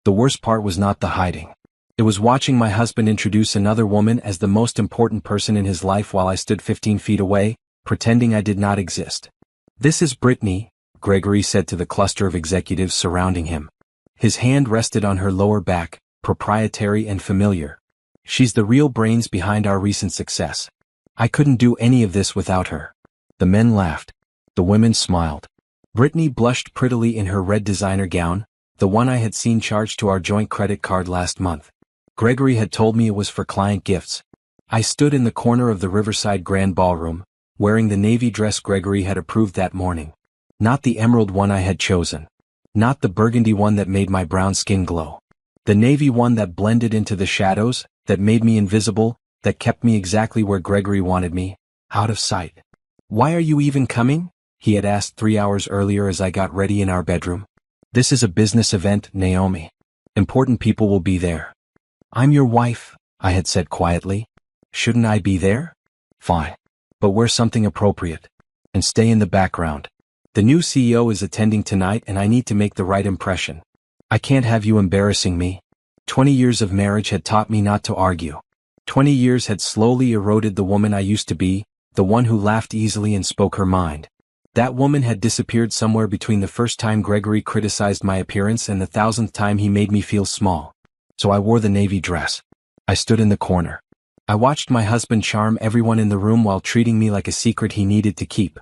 The worst part was not the hiding. It was watching my husband introduce another woman as the most important person in his life while I stood 15 feet away, pretending I did not exist. "This is Brittany," Gregory said to the cluster of executives surrounding him. His hand rested on her lower back, proprietary and familiar. "She's the real brains behind our recent success. I couldn't do any of this without her." The men laughed. The women smiled. Brittany blushed prettily in her red designer gown, the one I had seen charged to our joint credit card last month. Gregory had told me it was for client gifts. I stood in the corner of the Riverside Grand Ballroom, wearing the navy dress Gregory had approved that morning. Not the emerald one I had chosen. Not the burgundy one that made my brown skin glow. The navy one that blended into the shadows, that made me invisible, that kept me exactly where Gregory wanted me, out of sight. "Why are you even coming?" he had asked 3 hours earlier as I got ready in our bedroom. "This is a business event, Naomi. Important people will be there." "I'm your wife," I had said quietly. "Shouldn't I be there?" "Fine. But wear something appropriate. And stay in the background. The new CEO is attending tonight and I need to make the right impression. I can't have you embarrassing me." 20 years of marriage had taught me not to argue. 20 years had slowly eroded the woman I used to be, the one who laughed easily and spoke her mind. That woman had disappeared somewhere between the first time Gregory criticized my appearance and the 1000th time he made me feel small. So I wore the navy dress. I stood in the corner. I watched my husband charm everyone in the room while treating me like a secret he needed to keep.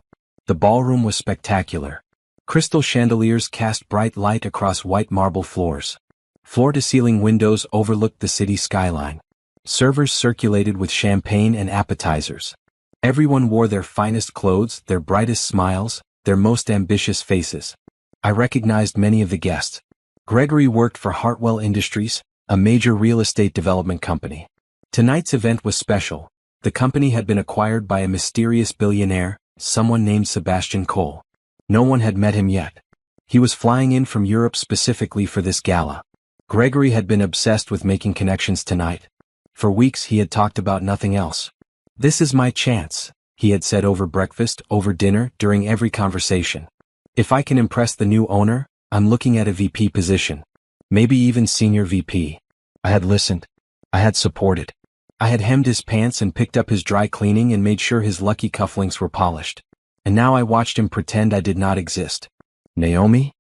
The ballroom was spectacular. Crystal chandeliers cast bright light across white marble floors. Floor-to-ceiling windows overlooked the city skyline. Servers circulated with champagne and appetizers. Everyone wore their finest clothes, their brightest smiles, their most ambitious faces. I recognized many of the guests. Gregory worked for Hartwell Industries, a major real estate development company. Tonight's event was special. The company had been acquired by a mysterious billionaire, someone named Sebastian Cole. No one had met him yet. He was flying in from Europe specifically for this gala. Gregory had been obsessed with making connections tonight. For weeks he had talked about nothing else. "This is my chance," he had said over breakfast, over dinner, during every conversation. "If I can impress the new owner, I'm looking at a VP position. Maybe even senior VP." I had listened. I had supported. I had hemmed his pants and picked up his dry cleaning and made sure his lucky cufflinks were polished. And now I watched him pretend I did not exist. "Naomi?"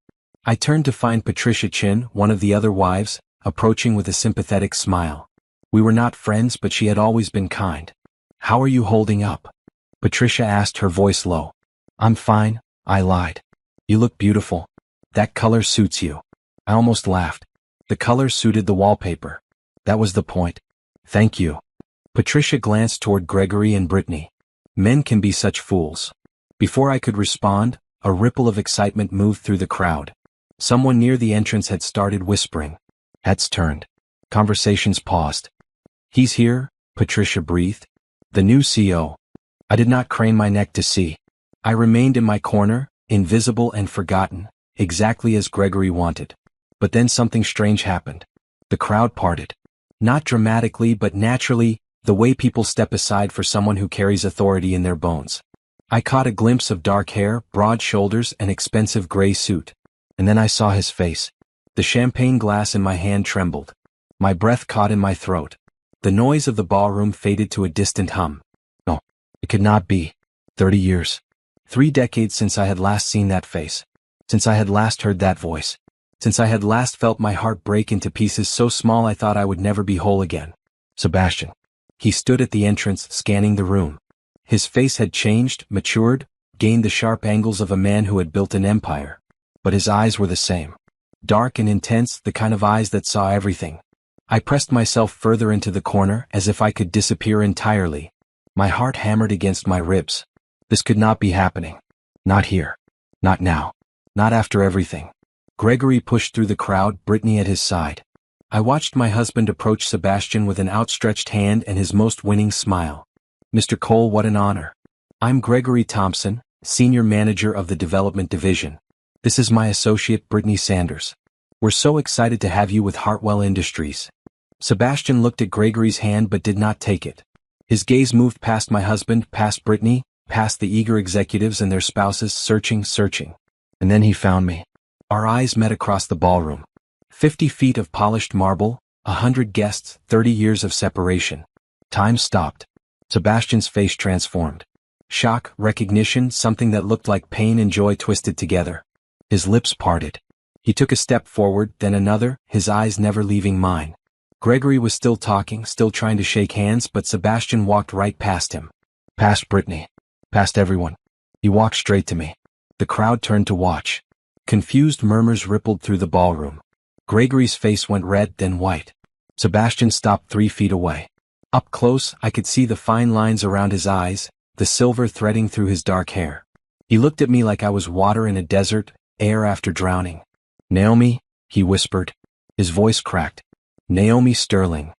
I turned to find Patricia Chin, one of the other wives, approaching with a sympathetic smile. We were not friends, but she had always been kind. "How are you holding up?" Patricia asked, her voice low. "I'm fine," I lied. "You look beautiful. That color suits you." I almost laughed. The color suited the wallpaper. That was the point. "Thank you." Patricia glanced toward Gregory and Brittany. Men can be such fools. Before I could respond, a ripple of excitement moved through the crowd. Someone near the entrance had started whispering. Heads turned. Conversations paused. "He's here," Patricia breathed. "The new CEO." I did not crane my neck to see. I remained in my corner, invisible and forgotten, exactly as Gregory wanted. But then something strange happened. The crowd parted. Not dramatically but naturally, the way people step aside for someone who carries authority in their bones. I caught a glimpse of dark hair, broad shoulders, and expensive gray suit. And then I saw his face. The champagne glass in my hand trembled. My breath caught in my throat. The noise of the ballroom faded to a distant hum. No, it could not be. 30 years. 3 decades since I had last seen that face. Since I had last heard that voice. Since I had last felt my heart break into pieces so small I thought I would never be whole again. Sebastian. He stood at the entrance, scanning the room. His face had changed, matured, gained the sharp angles of a man who had built an empire. But his eyes were the same. Dark and intense, the kind of eyes that saw everything. I pressed myself further into the corner, as if I could disappear entirely. My heart hammered against my ribs. This could not be happening. Not here. Not now. Not after everything. Gregory pushed through the crowd, Brittany at his side. I watched my husband approach Sebastian with an outstretched hand and his most winning smile. "Mr. Cole, what an honor. I'm Gregory Thompson, Senior Manager of the Development Division. This is my associate, Brittany Sanders. We're so excited to have you with Hartwell Industries." Sebastian looked at Gregory's hand but did not take it. His gaze moved past my husband, past Brittany, past the eager executives and their spouses, searching. And then he found me. Our eyes met across the ballroom. 50 feet of polished marble, 100 guests, 30 years of separation. Time stopped. Sebastian's face transformed. Shock, recognition, something that looked like pain and joy twisted together. His lips parted. He took a step forward, then another, his eyes never leaving mine. Gregory was still talking, still trying to shake hands, but Sebastian walked right past him. Past Brittany. Past everyone. He walked straight to me. The crowd turned to watch. Confused murmurs rippled through the ballroom. Gregory's face went red, then white. Sebastian stopped 3 feet away. Up close, I could see the fine lines around his eyes, the silver threading through his dark hair. He looked at me like I was water in a desert, air after drowning. Naomi, he whispered. His voice cracked. Naomi Sterling.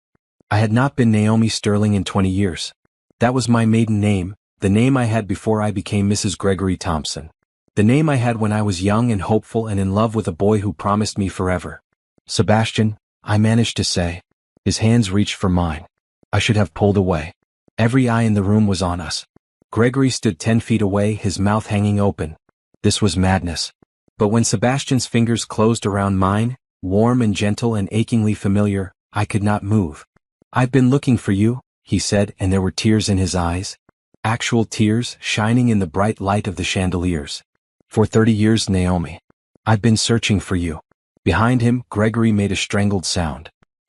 I had not been Naomi Sterling in 20 years. That was my maiden name, the name I had before I became Mrs. Gregory Thompson. The name I had when I was young and hopeful and in love with a boy who promised me forever. Sebastian, I managed to say. His hands reached for mine. I should have pulled away. Every eye in the room was on us. Gregory stood 10 feet away, his mouth hanging open. This was madness. But when Sebastian's fingers closed around mine, warm and gentle and achingly familiar, I could not move. I've been looking for you, he said, and there were tears in his eyes. Actual tears, shining in the bright light of the chandeliers. For 30 years, Naomi. I've been searching for you. Behind him, Gregory made a strangled sound.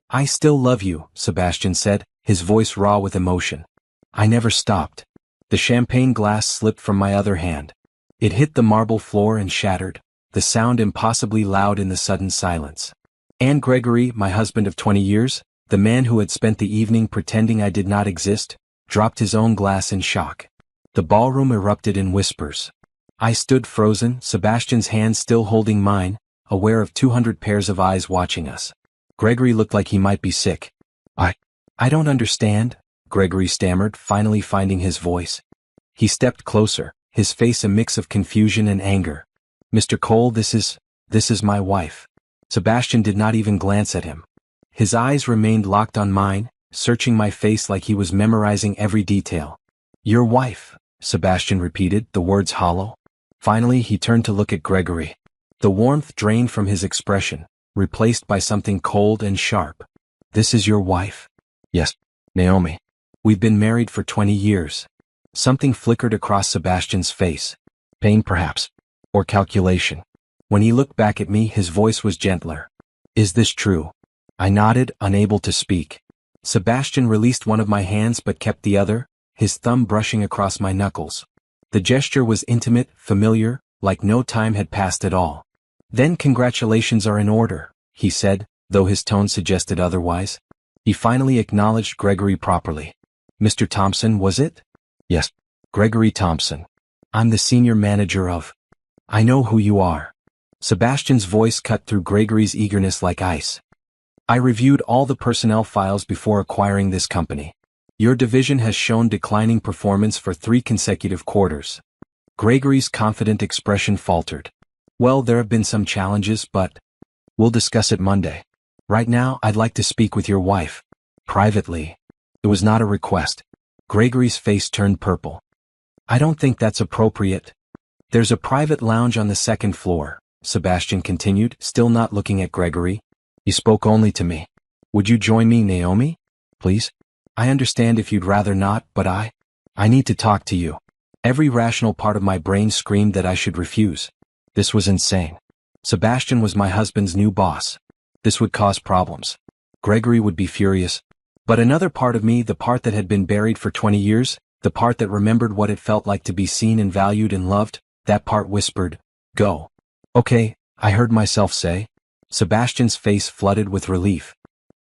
I still love you, Sebastian said, his voice raw with emotion. I never stopped. The champagne glass slipped from my other hand. It hit the marble floor and shattered, the sound impossibly loud in the sudden silence. And Gregory, my husband of 20 years, the man who had spent the evening pretending I did not exist, dropped his own glass in shock. The ballroom erupted in whispers. I stood frozen, Sebastian's hand still holding mine, aware of 200 pairs of eyes watching us. Gregory looked like he might be sick. I don't understand, Gregory stammered, finally finding his voice. He stepped closer, his face a mix of confusion and anger. Mr. Cole, this is my wife. Sebastian did not even glance at him. His eyes remained locked on mine, searching my face like he was memorizing every detail. Your wife, Sebastian repeated, the words hollow. Finally, he turned to look at Gregory. The warmth drained from his expression, replaced by something cold and sharp. This is your wife? Yes, Naomi. We've been married for 20 years. Something flickered across Sebastian's face. Pain perhaps. Or calculation. When he looked back at me, his voice was gentler. Is this true? I nodded, unable to speak. Sebastian released one of my hands but kept the other, his thumb brushing across my knuckles. The gesture was intimate, familiar, like no time had passed at all. Then congratulations are in order, he said, though his tone suggested otherwise. He finally acknowledged Gregory properly. Mr. Thompson, was it? Yes, Gregory Thompson. I'm the senior manager of. I know who you are. Sebastian's voice cut through Gregory's eagerness like ice. I reviewed all the personnel files before acquiring this company. Your division has shown declining performance for 3 consecutive quarters. Gregory's confident expression faltered. Well, there have been some challenges, but we'll discuss it Monday. Right now, I'd like to speak with your wife. Privately. It was not a request. Gregory's face turned purple. I don't think that's appropriate. There's a private lounge on the 2nd floor, Sebastian continued, still not looking at Gregory. You spoke only to me. Would you join me, Naomi? Please? I understand if you'd rather not, but I need to talk to you. Every rational part of my brain screamed that I should refuse. This was insane. Sebastian was my husband's new boss. This would cause problems. Gregory would be furious. But another part of me, the part that had been buried for 20 years, the part that remembered what it felt like to be seen and valued and loved, that part whispered, go. Okay, I heard myself say. Sebastian's face flooded with relief.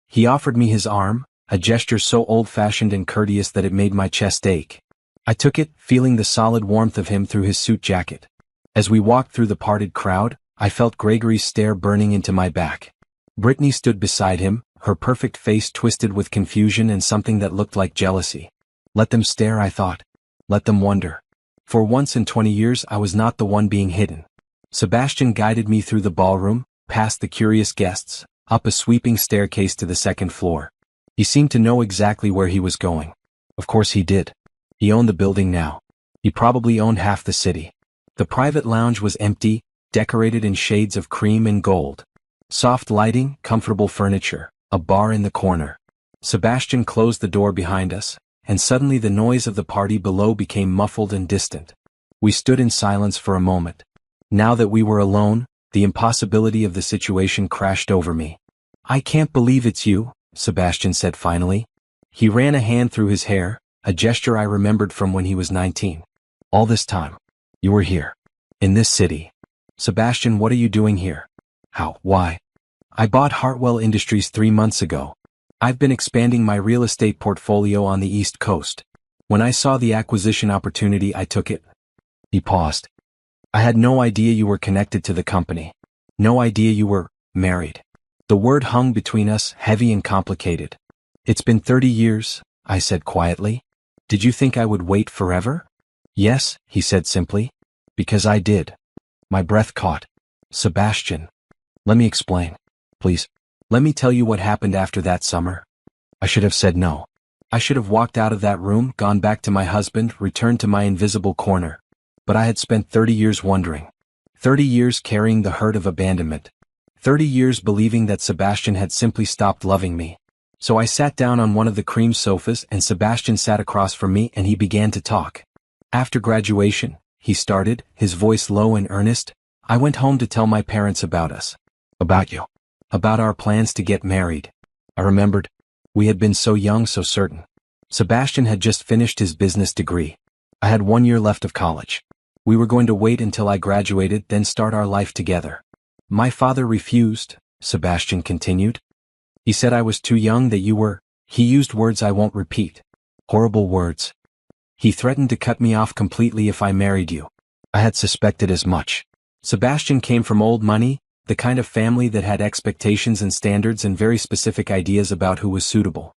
He offered me his arm, a gesture so old-fashioned and courteous that it made my chest ache. I took it, feeling the solid warmth of him through his suit jacket. As we walked through the parted crowd, I felt Gregory's stare burning into my back. Brittany stood beside him, her perfect face twisted with confusion and something that looked like jealousy. Let them stare, I thought. Let them wonder. For once in 20 years I was not the one being hidden. Sebastian guided me through the ballroom, past the curious guests, up a sweeping staircase to the 2nd floor. He seemed to know exactly where he was going. Of course he did. He owned the building now. He probably owned half the city. The private lounge was empty, decorated in shades of cream and gold. Soft lighting, comfortable furniture, a bar in the corner. Sebastian closed the door behind us, and suddenly the noise of the party below became muffled and distant. We stood in silence for a moment. Now that we were alone, the impossibility of the situation crashed over me. "I can't believe it's you," Sebastian said finally. He ran a hand through his hair, a gesture I remembered from when he was 19. "All this time. You were here. In this city. Sebastian, what are you doing here?" "How? Why?" "I bought Hartwell Industries 3 months ago. I've been expanding my real estate portfolio on the East Coast. When I saw the acquisition opportunity, I took it." He paused. "I had no idea you were connected to the company. No idea you were married." The word hung between us, heavy and complicated. "It's been 30 years, I said quietly. "Did you think I would wait forever?" "Yes," he said simply. "Because I did." My breath caught. "Sebastian. Let me explain. Please. Let me tell you what happened after that summer." I should have said no. I should have walked out of that room, gone back to my husband, returned to my invisible corner. But I had spent 30 years wondering. 30 years carrying the hurt of abandonment. 30 years believing that Sebastian had simply stopped loving me. So I sat down on one of the cream sofas and Sebastian sat across from me and he began to talk. "After graduation," he started, his voice low and earnest, "I went home to tell my parents about us. About you. About our plans to get married." I remembered. We had been so young, so certain. Sebastian had just finished his business degree. I had 1 year left of college. We were going to wait until I graduated, then start our life together. "My father refused," Sebastian continued. "He said I was too young, that you were," he used words I won't repeat. Horrible words. "He threatened to cut me off completely if I married you." I had suspected as much. Sebastian came from old money, the kind of family that had expectations and standards and very specific ideas about who was suitable.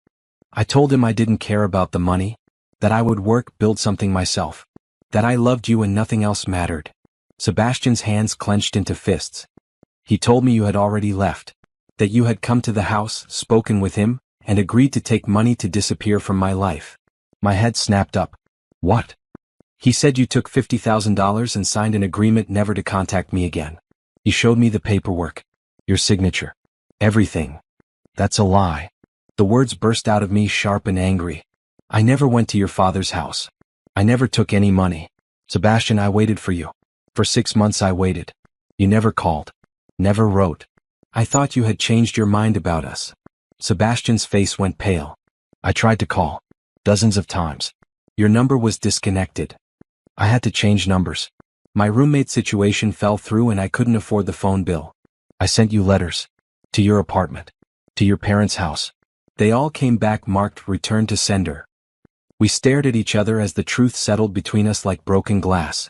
I told him I didn't care about the money, that I would work, build something myself, that I loved you and nothing else mattered. Sebastian's hands clenched into fists. "He told me you had already left, that you had come to the house, spoken with him, and agreed to take money to disappear from my life." My head snapped up. "What?" "He said you took $50,000 and signed an agreement never to contact me again. He showed me the paperwork. Your signature. Everything." "That's a lie." The words burst out of me, sharp and angry. "I never went to your father's house. I never took any money. Sebastian, I waited for you. For 6 months I waited. You never called. Never wrote. I thought you had changed your mind about us." Sebastian's face went pale. "I tried to call. Dozens of times. Your number was disconnected. I had to change numbers. My roommate situation fell through and I couldn't afford the phone bill. I sent you letters. To your apartment. To your parents' house. They all came back marked return to sender." We stared at each other as the truth settled between us like broken glass.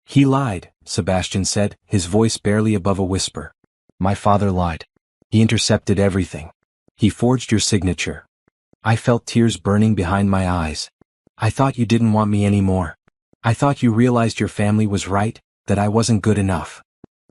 "He lied," Sebastian said, his voice barely above a whisper. "My father lied. He intercepted everything. He forged your signature." I felt tears burning behind my eyes. "I thought you didn't want me anymore. I thought you realized your family was right, that I wasn't good enough."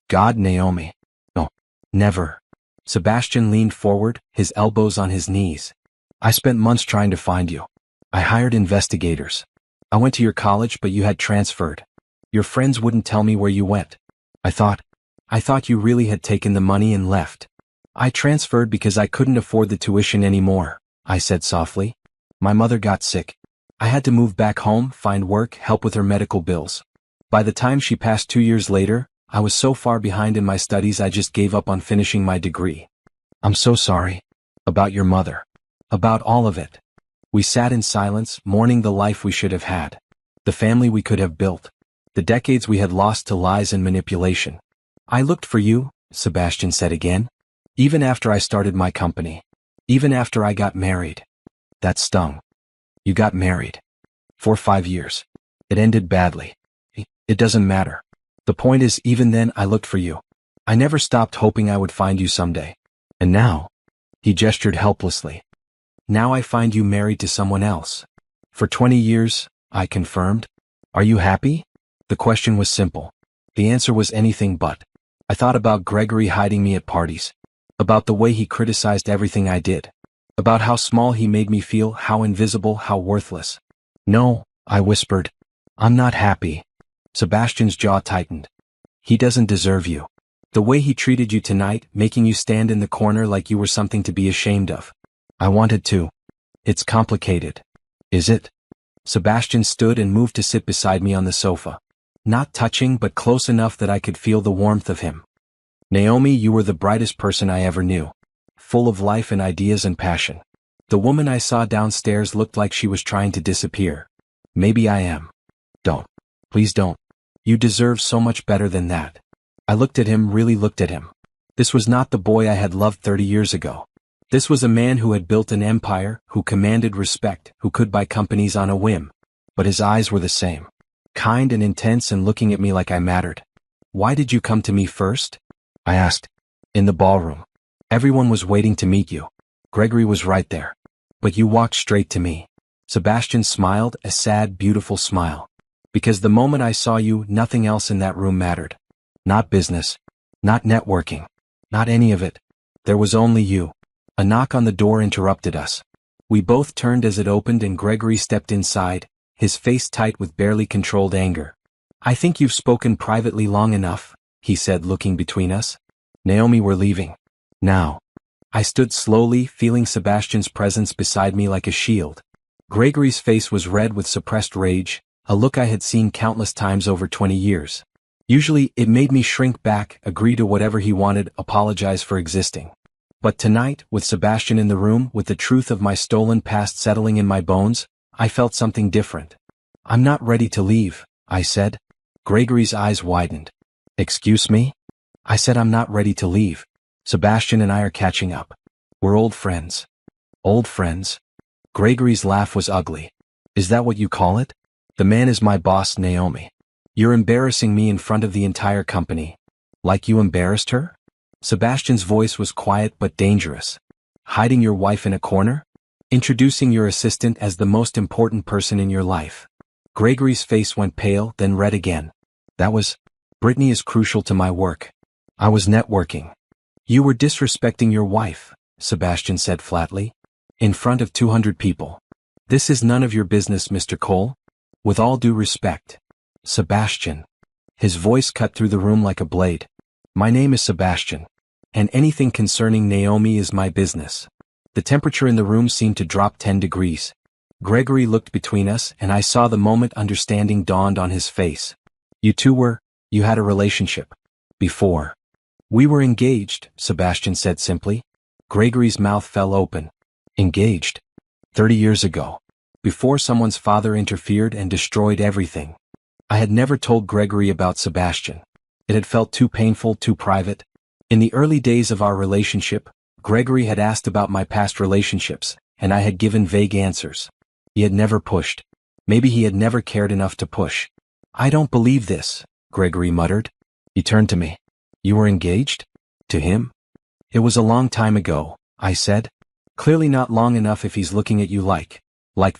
"God, Naomi. No. Never." Sebastian leaned forward, his elbows on his knees. "I spent months trying to find you. I hired investigators. I went to your college, but you had transferred. Your friends wouldn't tell me where you went. I thought you really had taken the money and left. I transferred because I couldn't afford the tuition anymore," I said softly. "My mother got sick. I had to move back home, find work, help with her medical bills. By the time she passed 2 years later, I was so far behind in my studies I just gave up on finishing my degree. I'm so sorry. About your mother. About all of it." We sat in silence, mourning the life we should have had. The family we could have built. The decades we had lost to lies and manipulation. "I looked for you," Sebastian said again. "Even after I started my company. Even after I got married." That stung. "You got married. For 5 years. It ended badly. It doesn't matter. The point is, even then I looked for you. I never stopped hoping I would find you someday. And now," he gestured helplessly, "now I find you married to someone else." "For 20 years, I confirmed. "Are you happy?" The question was simple. The answer was anything but. I thought about Gregory hiding me at parties. About the way he criticized everything I did. About how small he made me feel, how invisible, how worthless. "No," I whispered. "I'm not happy." Sebastian's jaw tightened. "He doesn't deserve you. The way he treated you tonight, making you stand in the corner like you were something to be ashamed of. I wanted to. It's complicated. Is it? Sebastian stood and moved to sit beside me on the sofa. Not touching but close enough that I could feel the warmth of him. Naomi, you were the brightest person I ever knew. Full of life and ideas and passion. The woman I saw downstairs looked like she was trying to disappear. Maybe I am. Don't. Please don't. You deserve so much better than that. I looked at him, really looked at him. This was not the boy I had loved 30 years ago. This was a man who had built an empire, who commanded respect, who could buy companies on a whim. But his eyes were the same. Kind and intense and looking at me like I mattered. Why did you come to me first? I asked. In the ballroom. Everyone was waiting to meet you. Gregory was right there. But you walked straight to me. Sebastian smiled, a sad, beautiful smile. Because the moment I saw you, nothing else in that room mattered. Not business. Not networking. Not any of it. There was only you. A knock on the door interrupted us. We both turned as it opened and Gregory stepped inside, his face tight with barely controlled anger. I think you've spoken privately long enough, he said, looking between us. Naomi, we're leaving. Now. I stood slowly, feeling Sebastian's presence beside me like a shield. Gregory's face was red with suppressed rage, a look I had seen countless times over 20 years. Usually, it made me shrink back, agree to whatever he wanted, apologize for existing. But tonight, with Sebastian in the room, with the truth of my stolen past settling in my bones, I felt something different. I'm not ready to leave, I said. Gregory's eyes widened. Excuse me? I said I'm not ready to leave. Sebastian and I are catching up. We're old friends. Old friends? Gregory's laugh was ugly. Is that what you call it? The man is my boss, Naomi. You're embarrassing me in front of the entire company. Like you embarrassed her? Sebastian's voice was quiet but dangerous. Hiding your wife in a corner? Introducing your assistant as the most important person in your life. Gregory's face went pale, then red again. That was... Brittany is crucial to my work. I was networking. You were disrespecting your wife, Sebastian said flatly. In front of 200 people. This is none of your business, Mr. Cole. With all due respect. Sebastian. His voice cut through the room like a blade. My name is Sebastian. And anything concerning Naomi is my business. The temperature in the room seemed to drop 10 degrees. Gregory looked between us and I saw the moment understanding dawned on his face. You had a relationship. Before. We were engaged, Sebastian said simply. Gregory's mouth fell open. Engaged? 30 years ago. Before someone's father interfered and destroyed everything. I had never told Gregory about Sebastian. It had felt too painful, too private. In the early days of our relationship, Gregory had asked about my past relationships, and I had given vague answers. He had never pushed. Maybe he had never cared enough to push. I don't believe this, Gregory muttered. He turned to me. You were engaged? To him? It was a long time ago, I said. Clearly not long enough if he's looking at you like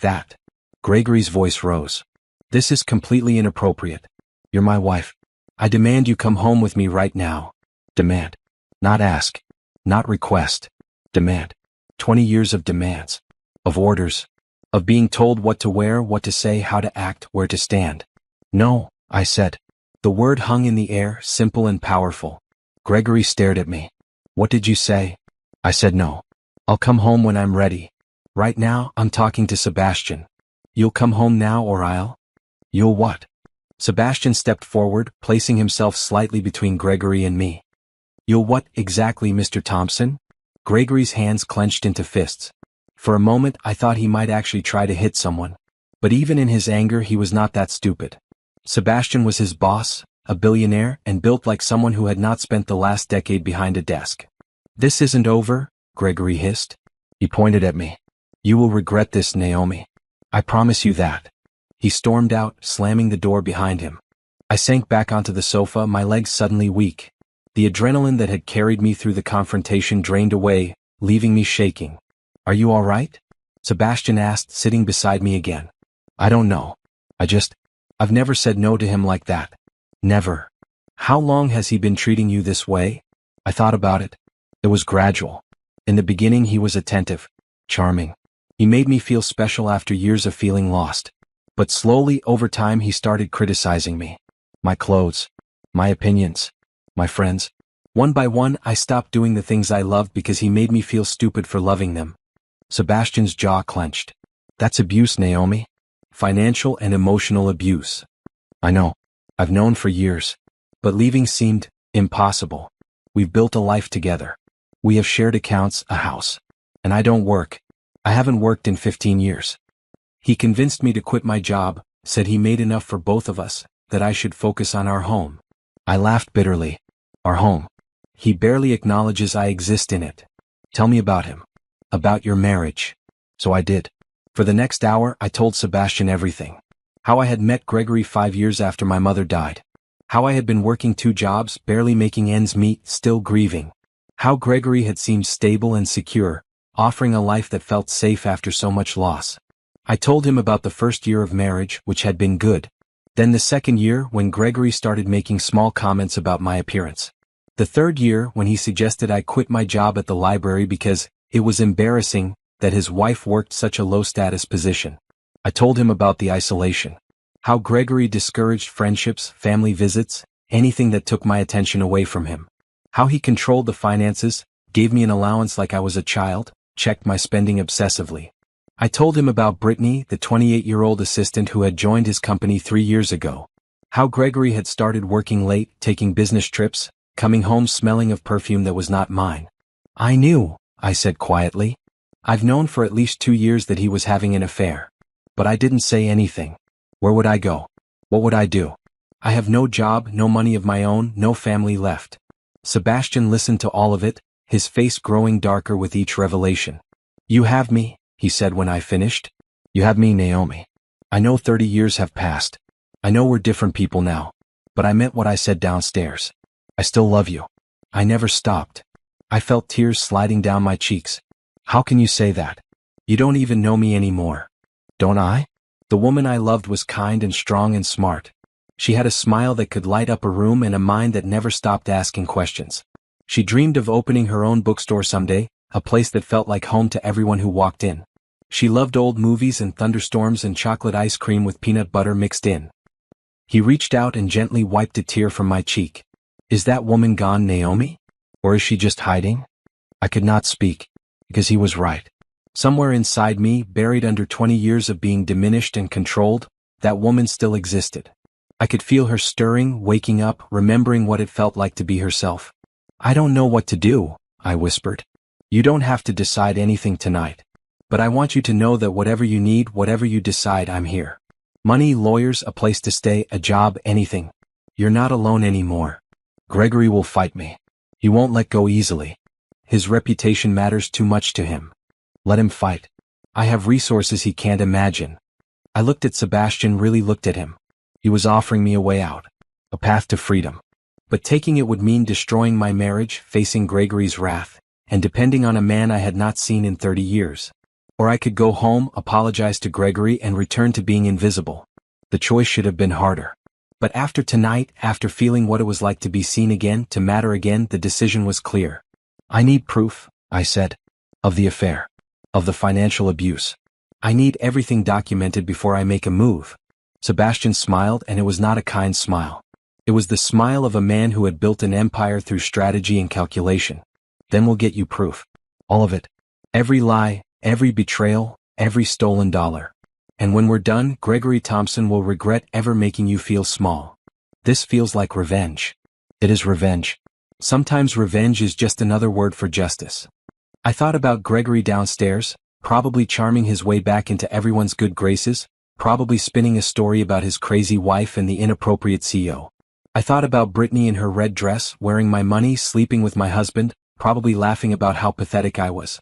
that. Gregory's voice rose. This is completely inappropriate. You're my wife. I demand you come home with me right now. Demand. Not ask. Not request. Demand. 20 years of demands. Of orders. Of being told what to wear, what to say, how to act, where to stand. No, I said. The word hung in the air, simple and powerful. Gregory stared at me. What did you say? I said no. I'll come home when I'm ready. Right now, I'm talking to Sebastian. You'll come home now or I'll... You'll what? Sebastian stepped forward, placing himself slightly between Gregory and me. You'll what exactly, Mr. Thompson? Gregory's hands clenched into fists. For a moment, I thought he might actually try to hit someone. But even in his anger, he was not that stupid. Sebastian was his boss, a billionaire, and built like someone who had not spent the last decade behind a desk. This isn't over, Gregory hissed. He pointed at me. You will regret this, Naomi. I promise you that. He stormed out, slamming the door behind him. I sank back onto the sofa, my legs suddenly weak. The adrenaline that had carried me through the confrontation drained away, leaving me shaking. Are you all right? Sebastian asked, sitting beside me again. I don't know. I've never said no to him like that. Never. How long has he been treating you this way? I thought about it. It was gradual. In the beginning he was attentive, charming. He made me feel special after years of feeling lost. But slowly, over time, he started criticizing me. My clothes. My opinions. My friends. One by one, I stopped doing the things I loved because he made me feel stupid for loving them. Sebastian's jaw clenched. That's abuse, Naomi. Financial and emotional abuse. I know. I've known for years. But leaving seemed impossible. We've built a life together. We have shared accounts, a house. And I don't work. I haven't worked in 15 years. He convinced me to quit my job, said he made enough for both of us, that I should focus on our home. I laughed bitterly. Our home. He barely acknowledges I exist in it. Tell me about him. About your marriage. So I did. For the next hour, I told Sebastian everything. How I had met Gregory 5 years after my mother died. How I had been working 2 jobs, barely making ends meet, still grieving. How Gregory had seemed stable and secure, offering a life that felt safe after so much loss. I told him about the first year of marriage, which had been good. Then the second year, when Gregory started making small comments about my appearance. The third year, when he suggested I quit my job at the library because it was embarrassing that his wife worked such a low-status position. I told him about the isolation. How Gregory discouraged friendships, family visits, anything that took my attention away from him. How he controlled the finances, gave me an allowance like I was a child, checked my spending obsessively. I told him about Brittany, the 28-year-old assistant who had joined his company 3 years ago. How Gregory had started working late, taking business trips, coming home smelling of perfume that was not mine. I knew, I said quietly. I've known for at least 2 years that he was having an affair. But I didn't say anything. Where would I go? What would I do? I have no job, no money of my own, no family left. Sebastian listened to all of it, his face growing darker with each revelation. You have me, he said when I finished. You have me, Naomi. I know 30 years have passed. I know we're different people now. But I meant what I said downstairs. I still love you. I never stopped. I felt tears sliding down my cheeks. How can you say that? You don't even know me anymore. Don't I? The woman I loved was kind and strong and smart. She had a smile that could light up a room and a mind that never stopped asking questions. She dreamed of opening her own bookstore someday, a place that felt like home to everyone who walked in. She loved old movies and thunderstorms and chocolate ice cream with peanut butter mixed in. He reached out and gently wiped a tear from my cheek. Is that woman gone, Naomi? Or is she just hiding? I could not speak, because he was right. Somewhere inside me, buried under 20 years of being diminished and controlled, that woman still existed. I could feel her stirring, waking up, remembering what it felt like to be herself. I don't know what to do, I whispered. You don't have to decide anything tonight. But I want you to know that whatever you need, whatever you decide, I'm here. Money, lawyers, a place to stay, a job, anything. You're not alone anymore. Gregory will fight me. He won't let go easily. His reputation matters too much to him. Let him fight. I have resources he can't imagine. I looked at Sebastian, really looked at him. He was offering me a way out, a path to freedom. But taking it would mean destroying my marriage, facing Gregory's wrath, and depending on a man I had not seen in 30 years. Or I could go home, apologize to Gregory, and return to being invisible. The choice should have been harder. But after tonight, after feeling what it was like to be seen again, to matter again, the decision was clear. I need proof, I said, of the affair, of the financial abuse. I need everything documented before I make a move. Sebastian smiled, and it was not a kind smile. It was the smile of a man who had built an empire through strategy and calculation. Then we'll get you proof. All of it. Every lie, every betrayal, every stolen dollar. And when we're done, Gregory Thompson will regret ever making you feel small. This feels like revenge. It is revenge. Sometimes revenge is just another word for justice. I thought about Gregory downstairs, probably charming his way back into everyone's good graces, probably spinning a story about his crazy wife and the inappropriate CEO. I thought about Brittany in her red dress, wearing my money, sleeping with my husband, probably laughing about how pathetic I was.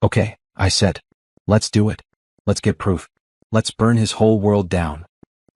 Okay, I said. Let's do it. Let's get proof. Let's burn his whole world down.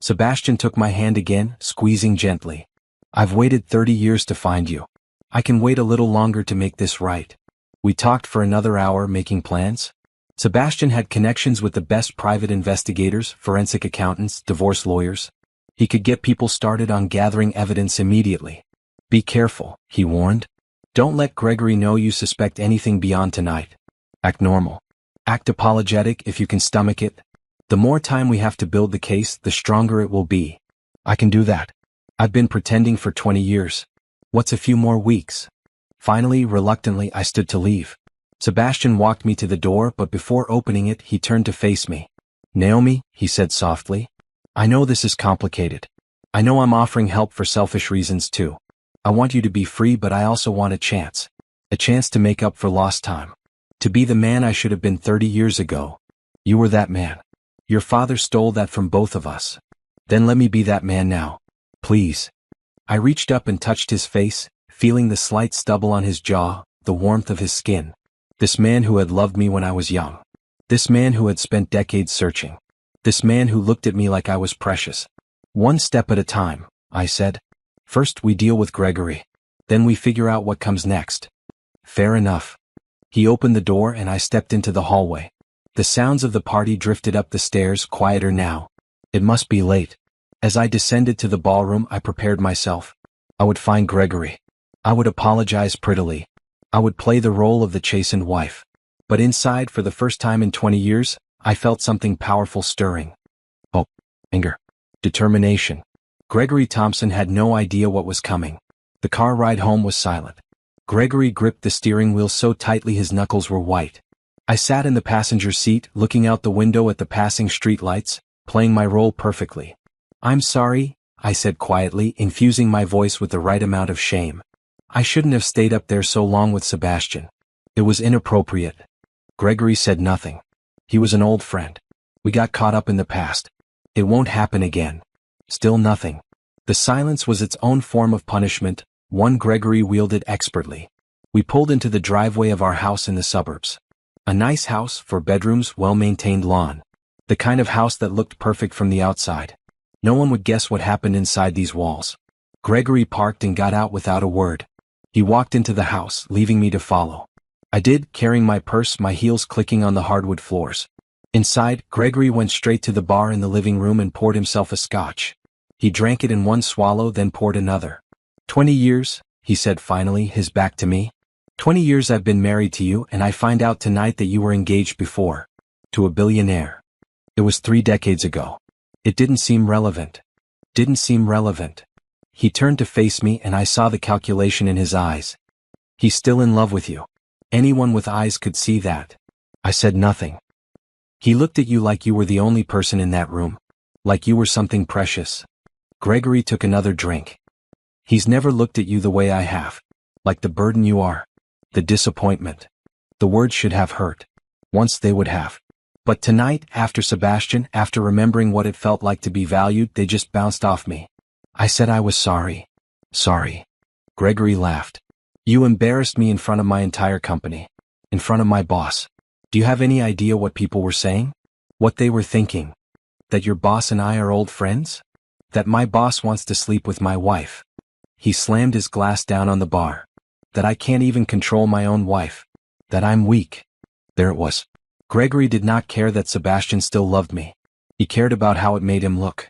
Sebastian took my hand again, squeezing gently. I've waited 30 years to find you. I can wait a little longer to make this right. We talked for another hour, making plans. Sebastian had connections with the best private investigators, forensic accountants, divorce lawyers. He could get people started on gathering evidence immediately. Be careful, he warned. Don't let Gregory know you suspect anything beyond tonight. Act normal. Act apologetic if you can stomach it. The more time we have to build the case, the stronger it will be. I can do that. I've been pretending for 20 years. What's a few more weeks? Finally, reluctantly, I stood to leave. Sebastian walked me to the door, but before opening it, he turned to face me. "Naomi," he said softly, "I know this is complicated. I know I'm offering help for selfish reasons too. I want you to be free, but I also want a chance. A chance to make up for lost time. To be the man I should have been 30 years ago. You were that man. Your father stole that from both of us. Then let me be that man now. Please." I reached up and touched his face, feeling the slight stubble on his jaw, the warmth of his skin. This man who had loved me when I was young. This man who had spent decades searching. This man who looked at me like I was precious. "One step at a time," I said. "First we deal with Gregory. Then we figure out what comes next." "Fair enough." He opened the door and I stepped into the hallway. The sounds of the party drifted up the stairs, quieter now. It must be late. As I descended to the ballroom, I prepared myself. I would find Gregory. I would apologize prettily. I would play the role of the chastened wife. But inside, for the first time in 20 years, I felt something powerful stirring. Hope, anger, determination. Gregory Thompson had no idea what was coming. The car ride home was silent. Gregory gripped the steering wheel so tightly his knuckles were white. I sat in the passenger seat, looking out the window at the passing street lights, playing my role perfectly. "I'm sorry," I said quietly, infusing my voice with the right amount of shame. "I shouldn't have stayed up there so long with Sebastian. It was inappropriate." Gregory said nothing. He was an old friend. We got caught up in the past. It won't happen again. Still nothing. The silence was its own form of punishment, one Gregory wielded expertly. We pulled into the driveway of our house in the suburbs. A nice house, 4 bedrooms, well-maintained lawn. The kind of house that looked perfect from the outside. No one would guess what happened inside these walls. Gregory parked and got out without a word. He walked into the house, leaving me to follow. I did, carrying my purse, my heels clicking on the hardwood floors. Inside, Gregory went straight to the bar in the living room and poured himself a scotch. He drank it in one swallow, then poured another. 20 years, he said finally, his back to me. 20 years I've been married to you, and I find out tonight that you were engaged before. To a billionaire. It was 3 decades ago. It didn't seem relevant. Didn't seem relevant. He turned to face me and I saw the calculation in his eyes. He's still in love with you. Anyone with eyes could see that. I said nothing. He looked at you like you were the only person in that room. Like you were something precious. Gregory took another drink. He's never looked at you the way I have. Like the burden you are. The disappointment. The words should have hurt. Once they would have. But tonight, after Sebastian, after remembering what it felt like to be valued, they just bounced off me. I said I was sorry. Sorry. Gregory laughed. You embarrassed me in front of my entire company. In front of my boss. Do you have any idea what people were saying? What they were thinking? That your boss and I are old friends? That my boss wants to sleep with my wife? He slammed his glass down on the bar. That I can't even control my own wife. That I'm weak. There it was. Gregory did not care that Sebastian still loved me. He cared about how it made him look.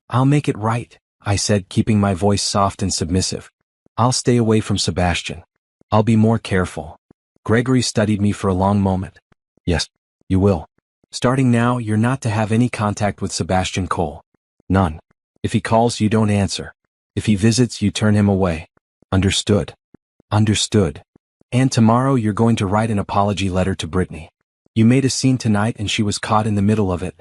I'll make it right, I said, keeping my voice soft and submissive. I'll stay away from Sebastian. I'll be more careful. Gregory studied me for a long moment. Yes, you will. Starting now, you're not to have any contact with Sebastian Cole. None. If he calls, you don't answer. If he visits, you turn him away. Understood. Understood. And tomorrow you're going to write an apology letter to Brittany. You made a scene tonight and she was caught in the middle of it.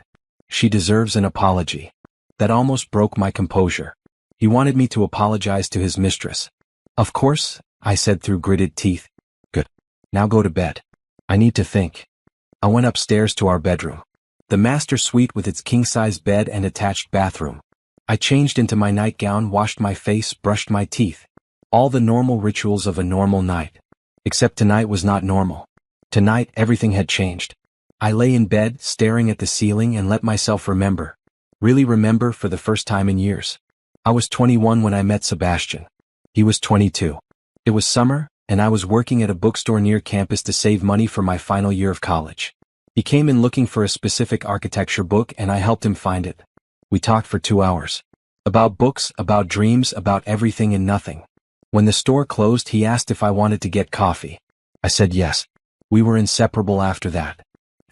She deserves an apology. That almost broke my composure. He wanted me to apologize to his mistress. Of course, I said through gritted teeth. Good. Now go to bed. I need to think. I went upstairs to our bedroom. The master suite with its king-size bed and attached bathroom. I changed into my nightgown, washed my face, brushed my teeth. All the normal rituals of a normal night. Except tonight was not normal. Tonight everything had changed. I lay in bed, staring at the ceiling and let myself remember. Really remember for the first time in years. I was 21 when I met Sebastian. He was 22. It was summer, and I was working at a bookstore near campus to save money for my final year of college. He came in looking for a specific architecture book and I helped him find it. We talked for 2 hours. About books, about dreams, about everything and nothing. When the store closed, he asked if I wanted to get coffee. I said yes. We were inseparable after that.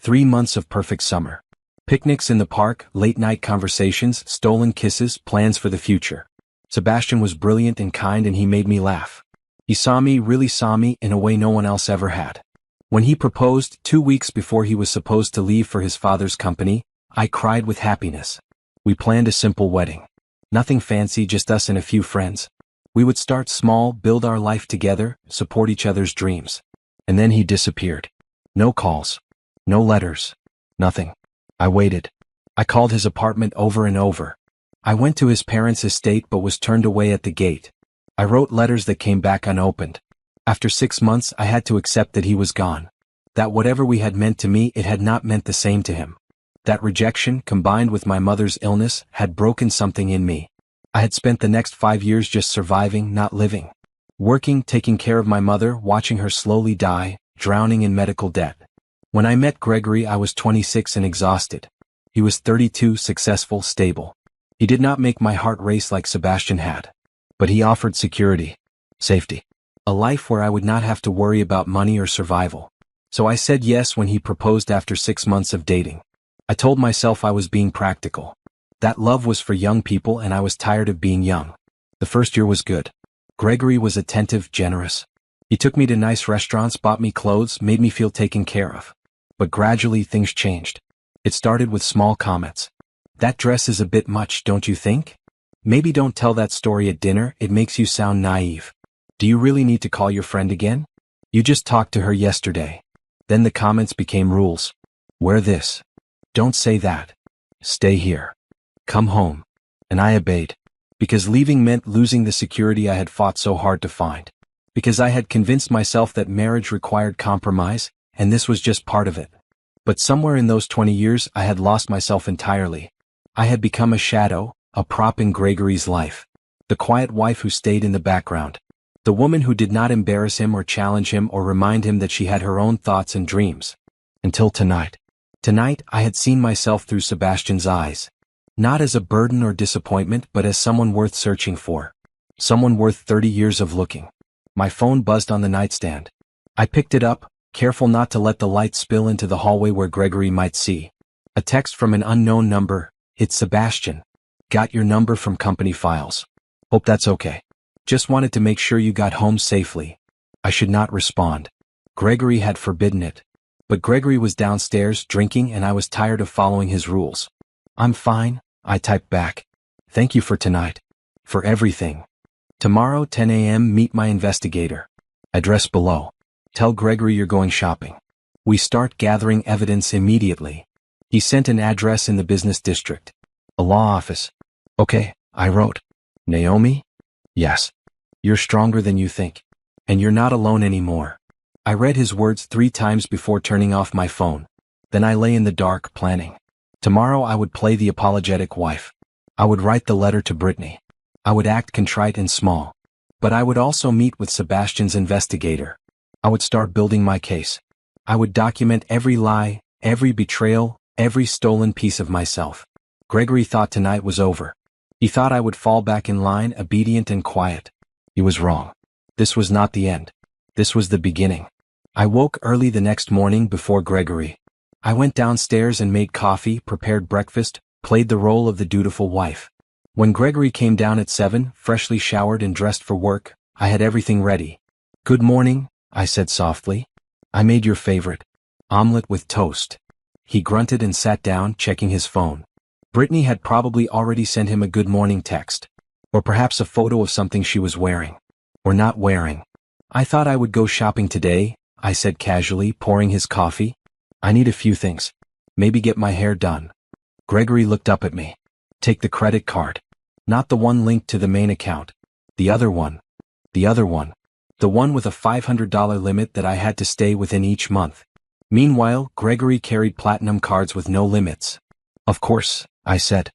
3 months of perfect summer. Picnics in the park, late-night conversations, stolen kisses, plans for the future. Sebastian was brilliant and kind and he made me laugh. He really saw me in a way no one else ever had. When he proposed 2 weeks before he was supposed to leave for his father's company, I cried with happiness. We planned a simple wedding. Nothing fancy, just us and a few friends. We would start small, build our life together, support each other's dreams. And then he disappeared. No calls. No letters. Nothing. I waited. I called his apartment over and over. I went to his parents' estate but was turned away at the gate. I wrote letters that came back unopened. After 6 months I had to accept that he was gone. That whatever we had meant to me, it had not meant the same to him. That rejection, combined with my mother's illness, had broken something in me. I had spent the next 5 years just surviving, not living. Working, taking care of my mother, watching her slowly die, drowning in medical debt. When I met Gregory, I was 26 and exhausted. He was 32, successful, stable. He did not make my heart race like Sebastian had. But he offered security, safety, a life where I would not have to worry about money or survival. So I said yes when he proposed after 6 months of dating. I told myself I was being practical. That love was for young people and I was tired of being young. The first year was good. Gregory was attentive, generous. He took me to nice restaurants, bought me clothes, made me feel taken care of. But gradually things changed. It started with small comments. That dress is a bit much, don't you think? Maybe don't tell that story at dinner, it makes you sound naive. Do you really need to call your friend again? You just talked to her yesterday. Then the comments became rules. Wear this. Don't say that. Stay here. Come home. And I obeyed. Because leaving meant losing the security I had fought so hard to find. Because I had convinced myself that marriage required compromise, and this was just part of it. But somewhere in those 20 years I had lost myself entirely. I had become a shadow, a prop in Gregory's life. The quiet wife who stayed in the background. The woman who did not embarrass him or challenge him or remind him that she had her own thoughts and dreams. Until tonight. Tonight I had seen myself through Sebastian's eyes. Not as a burden or disappointment but as someone worth searching for. Someone worth 30 years of looking. My phone buzzed on the nightstand. I picked it up, careful not to let the light spill into the hallway where Gregory might see. A text from an unknown number. It's Sebastian. Got your number from company files. Hope that's okay. Just wanted to make sure you got home safely. I should not respond. Gregory had forbidden it. But Gregory was downstairs drinking and I was tired of following his rules. I'm fine, I typed back. Thank you for tonight. For everything. Tomorrow 10 a.m. meet my investigator. Address below. Tell Gregory you're going shopping. We start gathering evidence immediately. He sent an address in the business district. A law office. Okay, I wrote. Naomi? Yes. You're stronger than you think. And you're not alone anymore. I read his words 3 times before turning off my phone. Then I lay in the dark, planning. Tomorrow I would play the apologetic wife. I would write the letter to Brittany. I would act contrite and small. But I would also meet with Sebastian's investigator. I would start building my case. I would document every lie, every betrayal, every stolen piece of myself. Gregory thought tonight was over. He thought I would fall back in line, obedient and quiet. He was wrong. This was not the end. This was the beginning. I woke early the next morning before Gregory. I went downstairs and made coffee, prepared breakfast, played the role of the dutiful wife. When Gregory came down at 7, freshly showered and dressed for work, I had everything ready. Good morning, I said softly. I made your favorite. Omelette with toast. He grunted and sat down, checking his phone. Brittany had probably already sent him a good morning text. Or perhaps a photo of something she was wearing. Or not wearing. I thought I would go shopping today, I said casually, pouring his coffee. I need a few things. Maybe get my hair done. Gregory looked up at me. Take the credit card. Not the one linked to the main account. The other one. The other one. The one with a $500 limit that I had to stay within each month. Meanwhile, Gregory carried platinum cards with no limits. Of course, I said.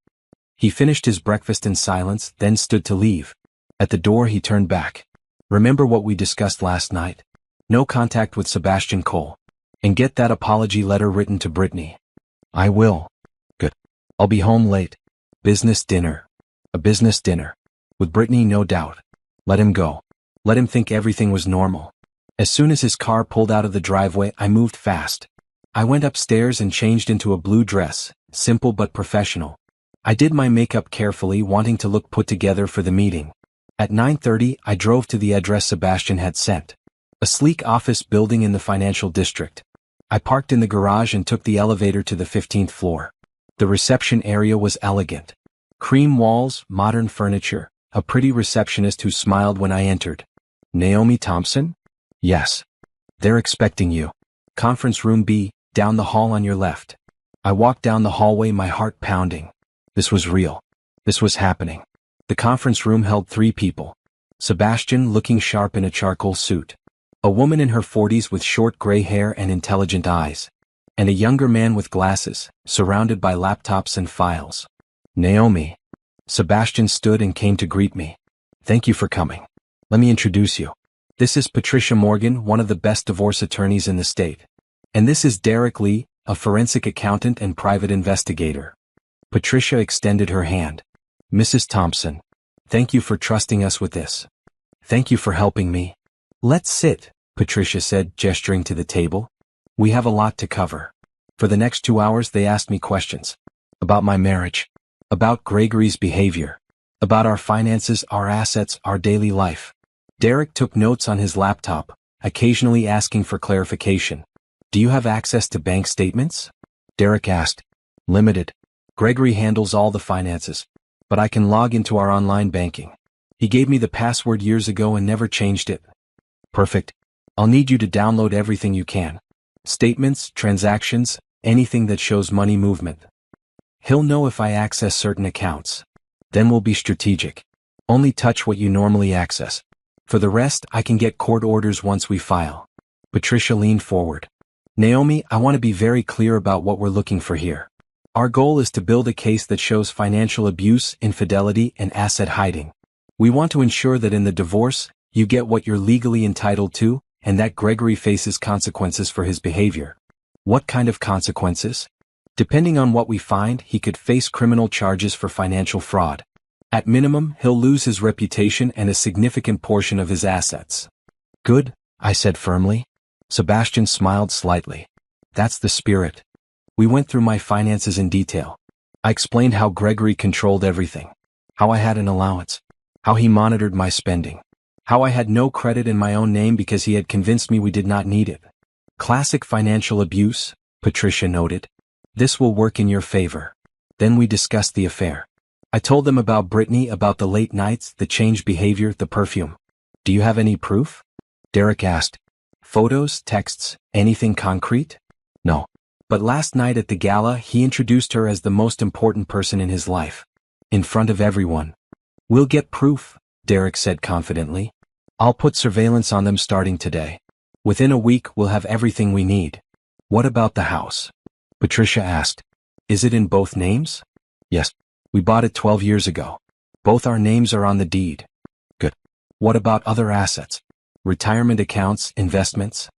He finished his breakfast in silence, then stood to leave. At the door he turned back. Remember what we discussed last night? No contact with Sebastian Cole. And get that apology letter written to Brittany. I will. Good. I'll be home late. Business dinner. A business dinner. With Brittany, no doubt. Let him go. Let him think everything was normal. As soon as his car pulled out of the driveway, I moved fast. I went upstairs and changed into a blue dress, simple but professional. I did my makeup carefully, wanting to look put together for the meeting. At 9:30, I drove to the address Sebastian had sent. A sleek office building in the financial district. I parked in the garage and took the elevator to the 15th floor. The reception area was elegant. Cream walls, modern furniture, a pretty receptionist who smiled when I entered. Naomi Thompson? Yes. They're expecting you. Conference room B, down the hall on your left. I walked down the hallway, my heart pounding. This was real. This was happening. The conference room held 3 people. Sebastian, looking sharp in a charcoal suit. A woman in her 40s with short gray hair and intelligent eyes. And a younger man with glasses, surrounded by laptops and files. Naomi. Sebastian stood and came to greet me. Thank you for coming. Let me introduce you. This is Patricia Morgan, one of the best divorce attorneys in the state. And this is Derek Lee, a forensic accountant and private investigator. Patricia extended her hand. Mrs. Thompson, thank you for trusting us with this. Thank you for helping me. Let's sit, Patricia said, gesturing to the table. We have a lot to cover. For the next 2 hours they asked me questions. About my marriage. About Gregory's behavior. About our finances, our assets, our daily life. Derek took notes on his laptop, occasionally asking for clarification. Do you have access to bank statements? Derek asked. Limited. Gregory handles all the finances. But I can log into our online banking. He gave me the password years ago and never changed it. Perfect. I'll need you to download everything you can. Statements, transactions, anything that shows money movement. He'll know if I access certain accounts. Then we'll be strategic. Only touch what you normally access. For the rest, I can get court orders once we file. Patricia leaned forward. Naomi, I want to be very clear about what we're looking for here. Our goal is to build a case that shows financial abuse, infidelity, and asset hiding. We want to ensure that in the divorce, you get what you're legally entitled to, and that Gregory faces consequences for his behavior. What kind of consequences? Depending on what we find, he could face criminal charges for financial fraud. At minimum, he'll lose his reputation and a significant portion of his assets. Good, I said firmly. Sebastian smiled slightly. That's the spirit. We went through my finances in detail. I explained how Gregory controlled everything. How I had an allowance. How he monitored my spending. How I had no credit in my own name because he had convinced me we did not need it. Classic financial abuse, Patricia noted. This will work in your favor. Then we discussed the affair. I told them about Brittany, about the late nights, the changed behavior, the perfume. Do you have any proof? Derek asked. Photos, texts, anything concrete? No. But last night at the gala, he introduced her as the most important person in his life. In front of everyone. We'll get proof, Derek said confidently. I'll put surveillance on them starting today. Within a week, we'll have everything we need. What about the house? Patricia asked. Is it in both names? Yes. We bought it 12 years ago. Both our names are on the deed. Good. What about other assets? Retirement accounts, investments?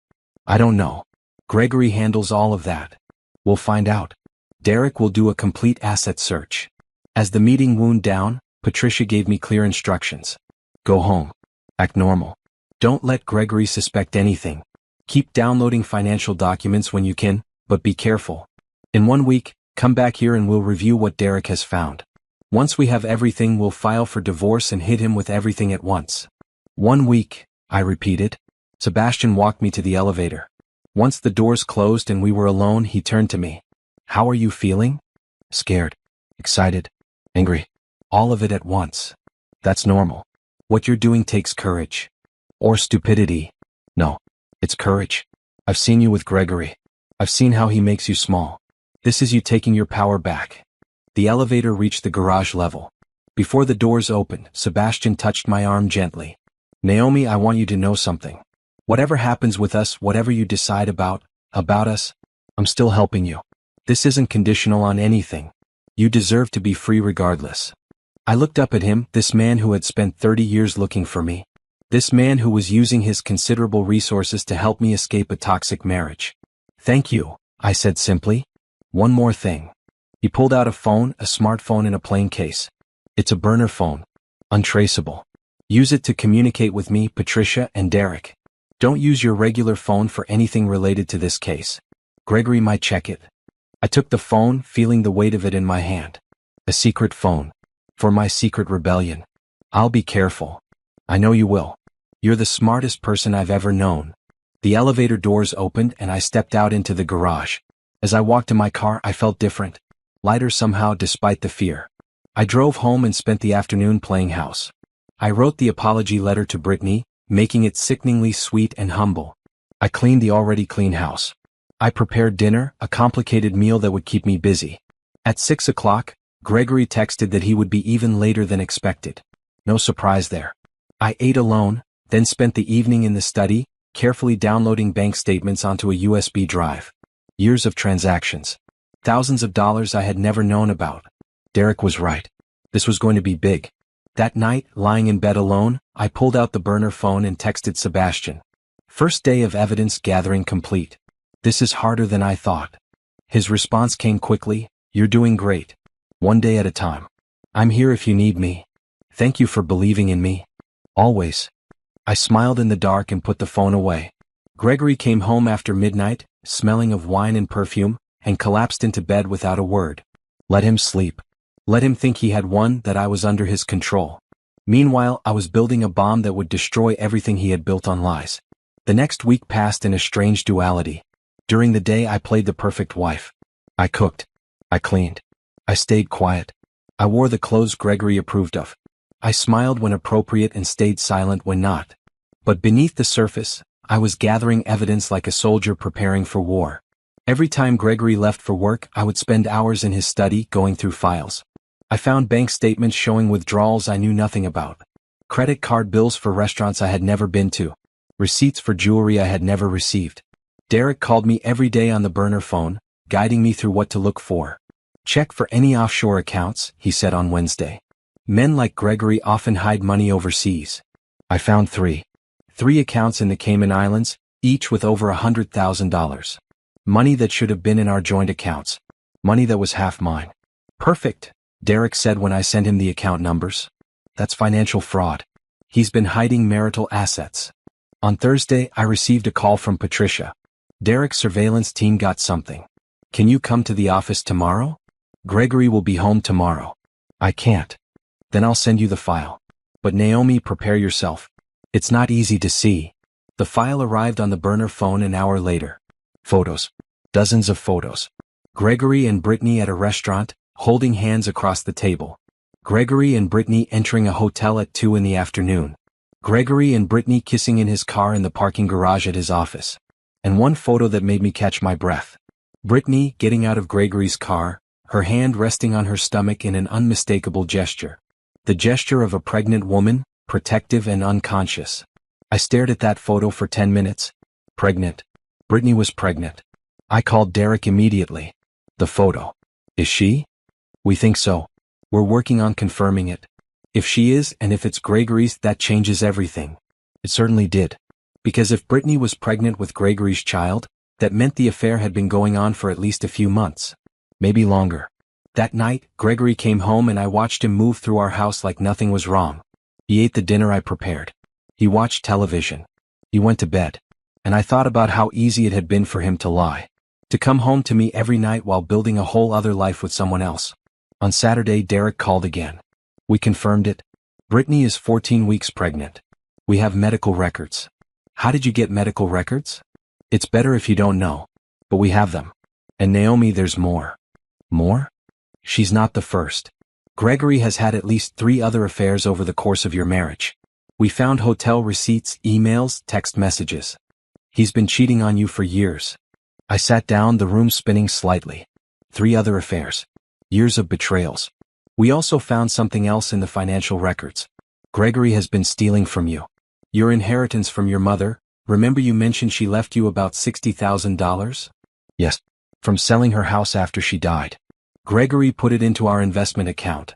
I don't know. Gregory handles all of that. We'll find out. Derek will do a complete asset search. As the meeting wound down, Patricia gave me clear instructions. Go home. Act normal. Don't let Gregory suspect anything. Keep downloading financial documents when you can, but be careful. In 1 week, come back here and we'll review what Derek has found. Once we have everything, we'll file for divorce and hit him with everything at once. 1 week, I repeated. Sebastian walked me to the elevator. Once the doors closed and we were alone, he turned to me. How are you feeling? Scared. Excited. Angry. All of it at once. That's normal. What you're doing takes courage. Or stupidity. No. It's courage. I've seen you with Gregory. I've seen how he makes you small. This is you taking your power back. The elevator reached the garage level. Before the doors opened, Sebastian touched my arm gently. Naomi, I want you to know something. Whatever happens with us, whatever you decide about us, I'm still helping you. This isn't conditional on anything. You deserve to be free regardless. I looked up at him, this man who had spent 30 years looking for me. This man who was using his considerable resources to help me escape a toxic marriage. Thank you, I said simply. One more thing. He pulled out a phone, a smartphone in a plain case. It's a burner phone. Untraceable. Use it to communicate with me, Patricia, and Derek. Don't use your regular phone for anything related to this case. Gregory might check it. I took the phone, feeling the weight of it in my hand. A secret phone. For my secret rebellion. I'll be careful. I know you will. You're the smartest person I've ever known. The elevator doors opened and I stepped out into the garage. As I walked to my car, I felt different. Lighter somehow despite the fear. I drove home and spent the afternoon playing house. I wrote the apology letter to Brittany, making it sickeningly sweet and humble. I cleaned the already clean house. I prepared dinner, a complicated meal that would keep me busy. At 6 o'clock, Gregory texted that he would be even later than expected. No surprise there. I ate alone, then spent the evening in the study, carefully downloading bank statements onto a USB drive. Years of transactions. Thousands of dollars I had never known about. Derek was right. This was going to be big. That night, lying in bed alone, I pulled out the burner phone and texted Sebastian. First day of evidence gathering complete. This is harder than I thought. His response came quickly, "You're doing great. One day at a time. I'm here if you need me. Thank you for believing in me. Always." I smiled in the dark and put the phone away. Gregory came home after midnight, smelling of wine and perfume, and collapsed into bed without a word. Let him sleep. Let him think he had won, that I was under his control. Meanwhile, I was building a bomb that would destroy everything he had built on lies. The next week passed in a strange duality. During the day I played the perfect wife. I cooked. I cleaned. I stayed quiet. I wore the clothes Gregory approved of. I smiled when appropriate and stayed silent when not. But beneath the surface, I was gathering evidence like a soldier preparing for war. Every time Gregory left for work, I would spend hours in his study going through files. I found bank statements showing withdrawals I knew nothing about. Credit card bills for restaurants I had never been to. Receipts for jewelry I had never received. Derek called me every day on the burner phone, guiding me through what to look for. Check for any offshore accounts, he said on Wednesday. Men like Gregory often hide money overseas. I found three accounts in the Cayman Islands, each with over $100,000. Money that should have been in our joint accounts. Money that was half mine. Perfect, Derek said when I sent him the account numbers. That's financial fraud. He's been hiding marital assets. On Thursday, I received a call from Patricia. Derek's surveillance team got something. Can you come to the office tomorrow? Gregory will be home tomorrow. I can't. Then I'll send you the file. But Naomi, prepare yourself. It's not easy to see. The file arrived on the burner phone an hour later. Photos. Dozens of photos. Gregory and Brittany at a restaurant, holding hands across the table. Gregory and Brittany entering a hotel at 2 in the afternoon. Gregory and Brittany kissing in his car in the parking garage at his office. And one photo that made me catch my breath. Brittany getting out of Gregory's car, her hand resting on her stomach in an unmistakable gesture. The gesture of a pregnant woman, protective and unconscious. I stared at that photo for 10 minutes. Pregnant. Brittany was pregnant. I called Derek immediately. The photo. Is she? We think so. We're working on confirming it. If she is, and if it's Gregory's, that changes everything. It certainly did. Because if Brittany was pregnant with Gregory's child, that meant the affair had been going on for at least a few months. Maybe longer. That night, Gregory came home and I watched him move through our house like nothing was wrong. He ate the dinner I prepared. He watched television. He went to bed. And I thought about how easy it had been for him to lie. To come home to me every night while building a whole other life with someone else. On Saturday, Derek called again. We confirmed it. Brittany is 14 weeks pregnant. We have medical records. How did you get medical records? It's better if you don't know. But we have them. And Naomi, there's more. More? She's not the first. Gregory has had at least 3 other affairs over the course of your marriage. We found hotel receipts, emails, text messages. He's been cheating on you for years. I sat down, the room spinning slightly. 3 other affairs. Years of betrayals. We also found something else in the financial records. Gregory has been stealing from you. Your inheritance from your mother, remember you mentioned she left you about $60,000? Yes. From selling her house after she died. Gregory put it into our investment account.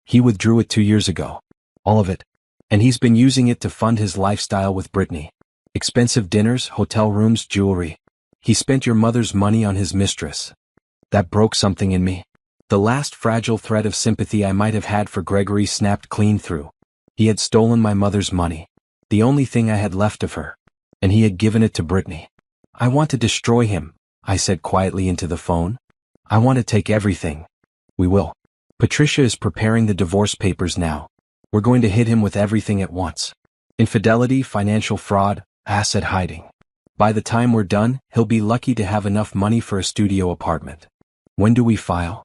He withdrew it 2 years ago. All of it. And he's been using it to fund his lifestyle with Brittany. Expensive dinners, hotel rooms, jewelry. He spent your mother's money on his mistress. That broke something in me. The last fragile thread of sympathy I might have had for Gregory snapped clean through. He had stolen my mother's money. The only thing I had left of her. And he had given it to Brittany. I want to destroy him, I said quietly into the phone. I want to take everything. We will. Patricia is preparing the divorce papers now. We're going to hit him with everything at once. Infidelity, financial fraud, asset hiding. By the time we're done, he'll be lucky to have enough money for a studio apartment. When do we file?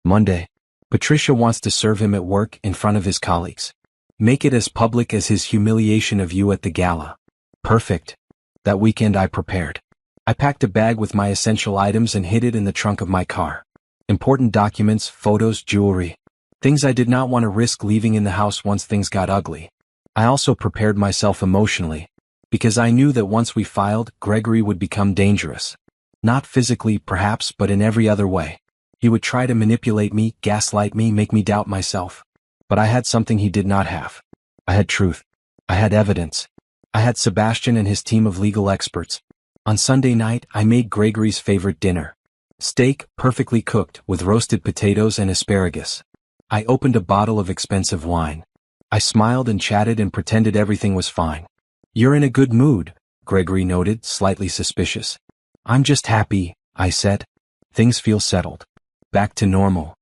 Monday. Patricia wants to serve him at work in front of his colleagues. Make it as public as his humiliation of you at the gala. Perfect. That weekend I prepared. I packed a bag with my essential items and hid it in the trunk of my car. Important documents, photos, jewelry. Things I did not want to risk leaving in the house once things got ugly. I also prepared myself emotionally, because I knew that once we filed, Gregory would become dangerous. Not physically, perhaps, but in every other way. He would try to manipulate me, gaslight me, make me doubt myself. But I had something he did not have. I had truth. I had evidence. I had Sebastian and his team of legal experts. On Sunday night, I made Gregory's favorite dinner. Steak, perfectly cooked, with roasted potatoes and asparagus. I opened a bottle of expensive wine. I smiled and chatted and pretended everything was fine. You're in a good mood, Gregory noted, slightly suspicious. I'm just happy, I said. Things feel settled. Back to normal.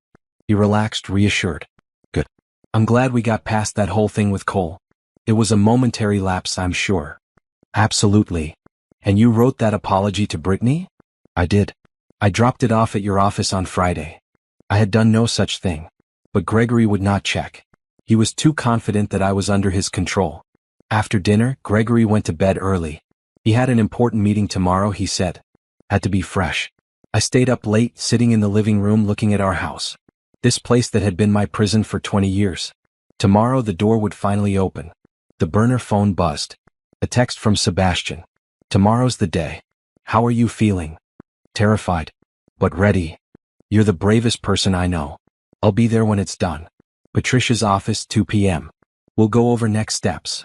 He relaxed, reassured. Good. I'm glad we got past that whole thing with Cole. It was a momentary lapse, I'm sure. Absolutely. And you wrote that apology to Brittany? I did. I dropped it off at your office on Friday. I had done no such thing. But Gregory would not check. He was too confident that I was under his control. After dinner, Gregory went to bed early. He had an important meeting tomorrow, he said. Had to be fresh. I stayed up late, sitting in the living room looking at our house. This place that had been my prison for 20 years. Tomorrow the door would finally open. The burner phone buzzed. A text from Sebastian. Tomorrow's the day. How are you feeling? Terrified. But ready. You're the bravest person I know. I'll be there when it's done. Patricia's office, 2 p.m. We'll go over next steps.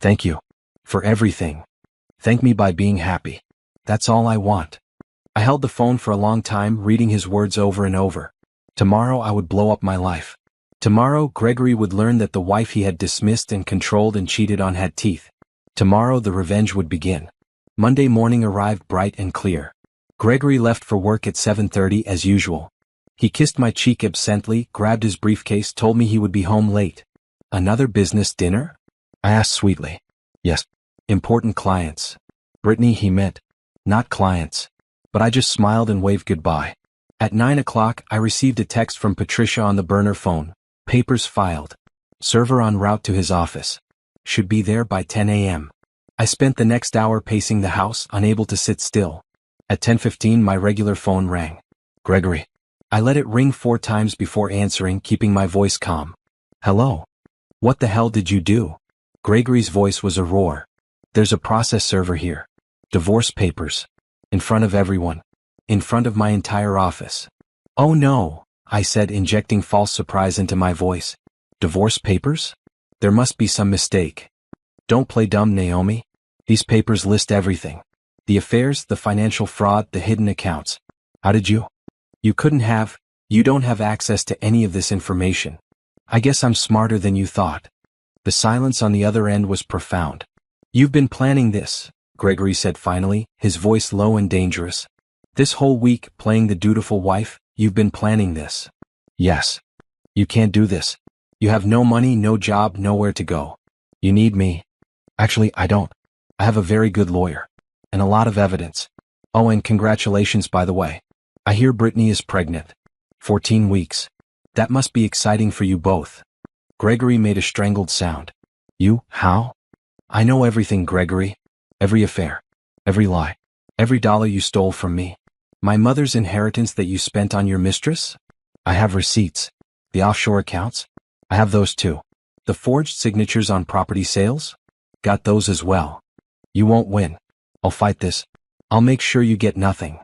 Thank you. For everything. Thank me by being happy. That's all I want. I held the phone for a long time, reading his words over and over. Tomorrow I would blow up my life. Tomorrow Gregory would learn that the wife he had dismissed and controlled and cheated on had teeth. Tomorrow the revenge would begin. Monday morning arrived bright and clear. Gregory left for work at 7:30 as usual. He kissed my cheek absently, grabbed his briefcase, told me he would be home late. Another business dinner? I asked sweetly. Yes. Important clients. Brittany, he meant. Not clients. But I just smiled and waved goodbye. At 9 o'clock, I received a text from Patricia on the burner phone. Papers filed. Server en route to his office. Should be there by 10 a.m. I spent the next hour pacing the house, unable to sit still. At 10:15 my regular phone rang. Gregory. I let it ring 4 times before answering, keeping my voice calm. Hello. What the hell did you do? Gregory's voice was a roar. There's a process server here. Divorce papers. In front of everyone. In front of my entire office. Oh no, I said, injecting false surprise into my voice. Divorce papers? There must be some mistake. Don't play dumb, Naomi. These papers list everything. The affairs, the financial fraud, the hidden accounts. How did you? You don't have access to any of this information. I guess I'm smarter than you thought. The silence on the other end was profound. You've been planning this, Gregory said finally, his voice low and dangerous. This whole week, playing the dutiful wife, you've been planning this. Yes. You can't do this. You have no money, no job, nowhere to go. You need me. Actually, I don't. I have a very good lawyer. And a lot of evidence. Oh, and congratulations, by the way. I hear Brittany is pregnant. 14 weeks. That must be exciting for you both. Gregory made a strangled sound. You, how? I know everything, Gregory. Every affair. Every lie. Every dollar you stole from me. My mother's inheritance that you spent on your mistress? I have receipts. The offshore accounts? I have those too. The forged signatures on property sales? Got those as well. You won't win. I'll fight this. I'll make sure you get nothing.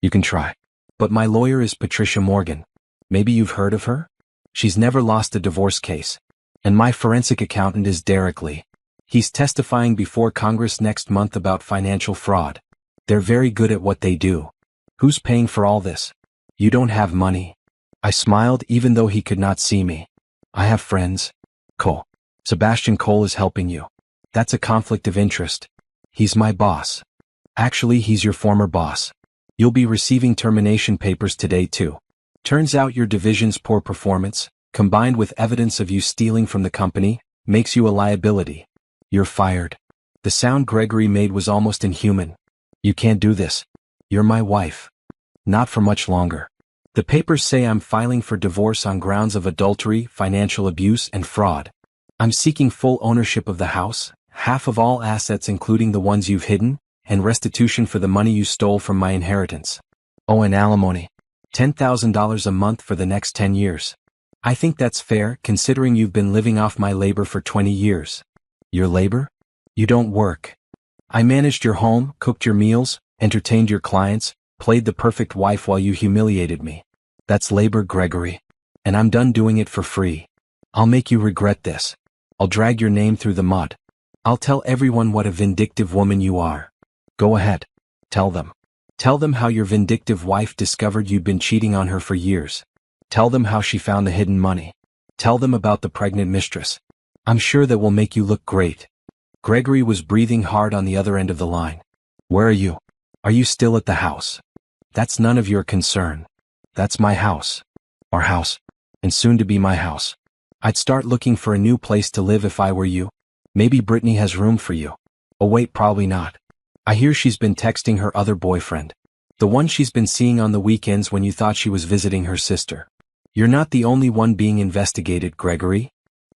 You can try. But my lawyer is Patricia Morgan. Maybe you've heard of her? She's never lost a divorce case. And my forensic accountant is Derek Lee. He's testifying before Congress next month about financial fraud. They're very good at what they do. Who's paying for all this? You don't have money. I smiled even though he could not see me. I have friends. Cole. Sebastian Cole is helping you. That's a conflict of interest. He's my boss. Actually, he's your former boss. You'll be receiving termination papers today too. Turns out your division's poor performance, combined with evidence of you stealing from the company, makes you a liability. You're fired. The sound Gregory made was almost inhuman. You can't do this. You're my wife. Not for much longer. The papers say I'm filing for divorce on grounds of adultery, financial abuse, and fraud. I'm seeking full ownership of the house, half of all assets including the ones you've hidden, and restitution for the money you stole from my inheritance. Oh, and alimony. $10,000 a month for the next 10 years. I think that's fair, considering you've been living off my labor for 20 years. Your labor? You don't work. I managed your home, cooked your meals, entertained your clients, played the perfect wife while you humiliated me. That's labor, Gregory. And I'm done doing it for free. I'll make you regret this. I'll drag your name through the mud. I'll tell everyone what a vindictive woman you are. Go ahead. Tell them. Tell them how your vindictive wife discovered you'd been cheating on her for years. Tell them how she found the hidden money. Tell them about the pregnant mistress. I'm sure that will make you look great. Gregory was breathing hard on the other end of the line. Where are you? Are you still at the house? That's none of your concern. That's my house. Our house. And soon to be my house. I'd start looking for a new place to live if I were you. Maybe Brittany has room for you. Oh wait, probably not. I hear she's been texting her other boyfriend. The one she's been seeing on the weekends when you thought she was visiting her sister. You're not the only one being investigated, Gregory.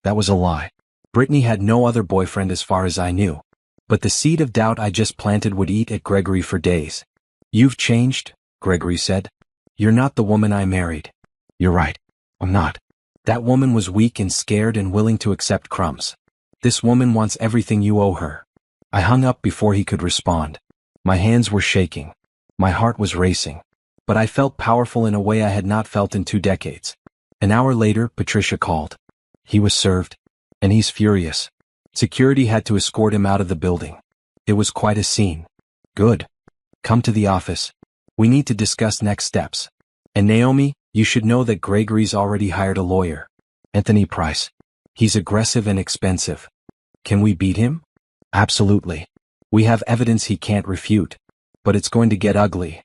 That was a lie. Brittany had no other boyfriend as far as I knew. But the seed of doubt I just planted would eat at Gregory for days. You've changed, Gregory said. You're not the woman I married. You're right. I'm not. That woman was weak and scared and willing to accept crumbs. This woman wants everything you owe her. I hung up before he could respond. My hands were shaking. My heart was racing. But I felt powerful in a way I had not felt in 2 decades. An hour later, Patricia called. He was served. And he's furious. Security had to escort him out of the building. It was quite a scene. Good. Come to the office. We need to discuss next steps. And Naomi, you should know that Gregory's already hired a lawyer. Anthony Price. He's aggressive and expensive. Can we beat him? Absolutely. We have evidence he can't refute. But it's going to get ugly.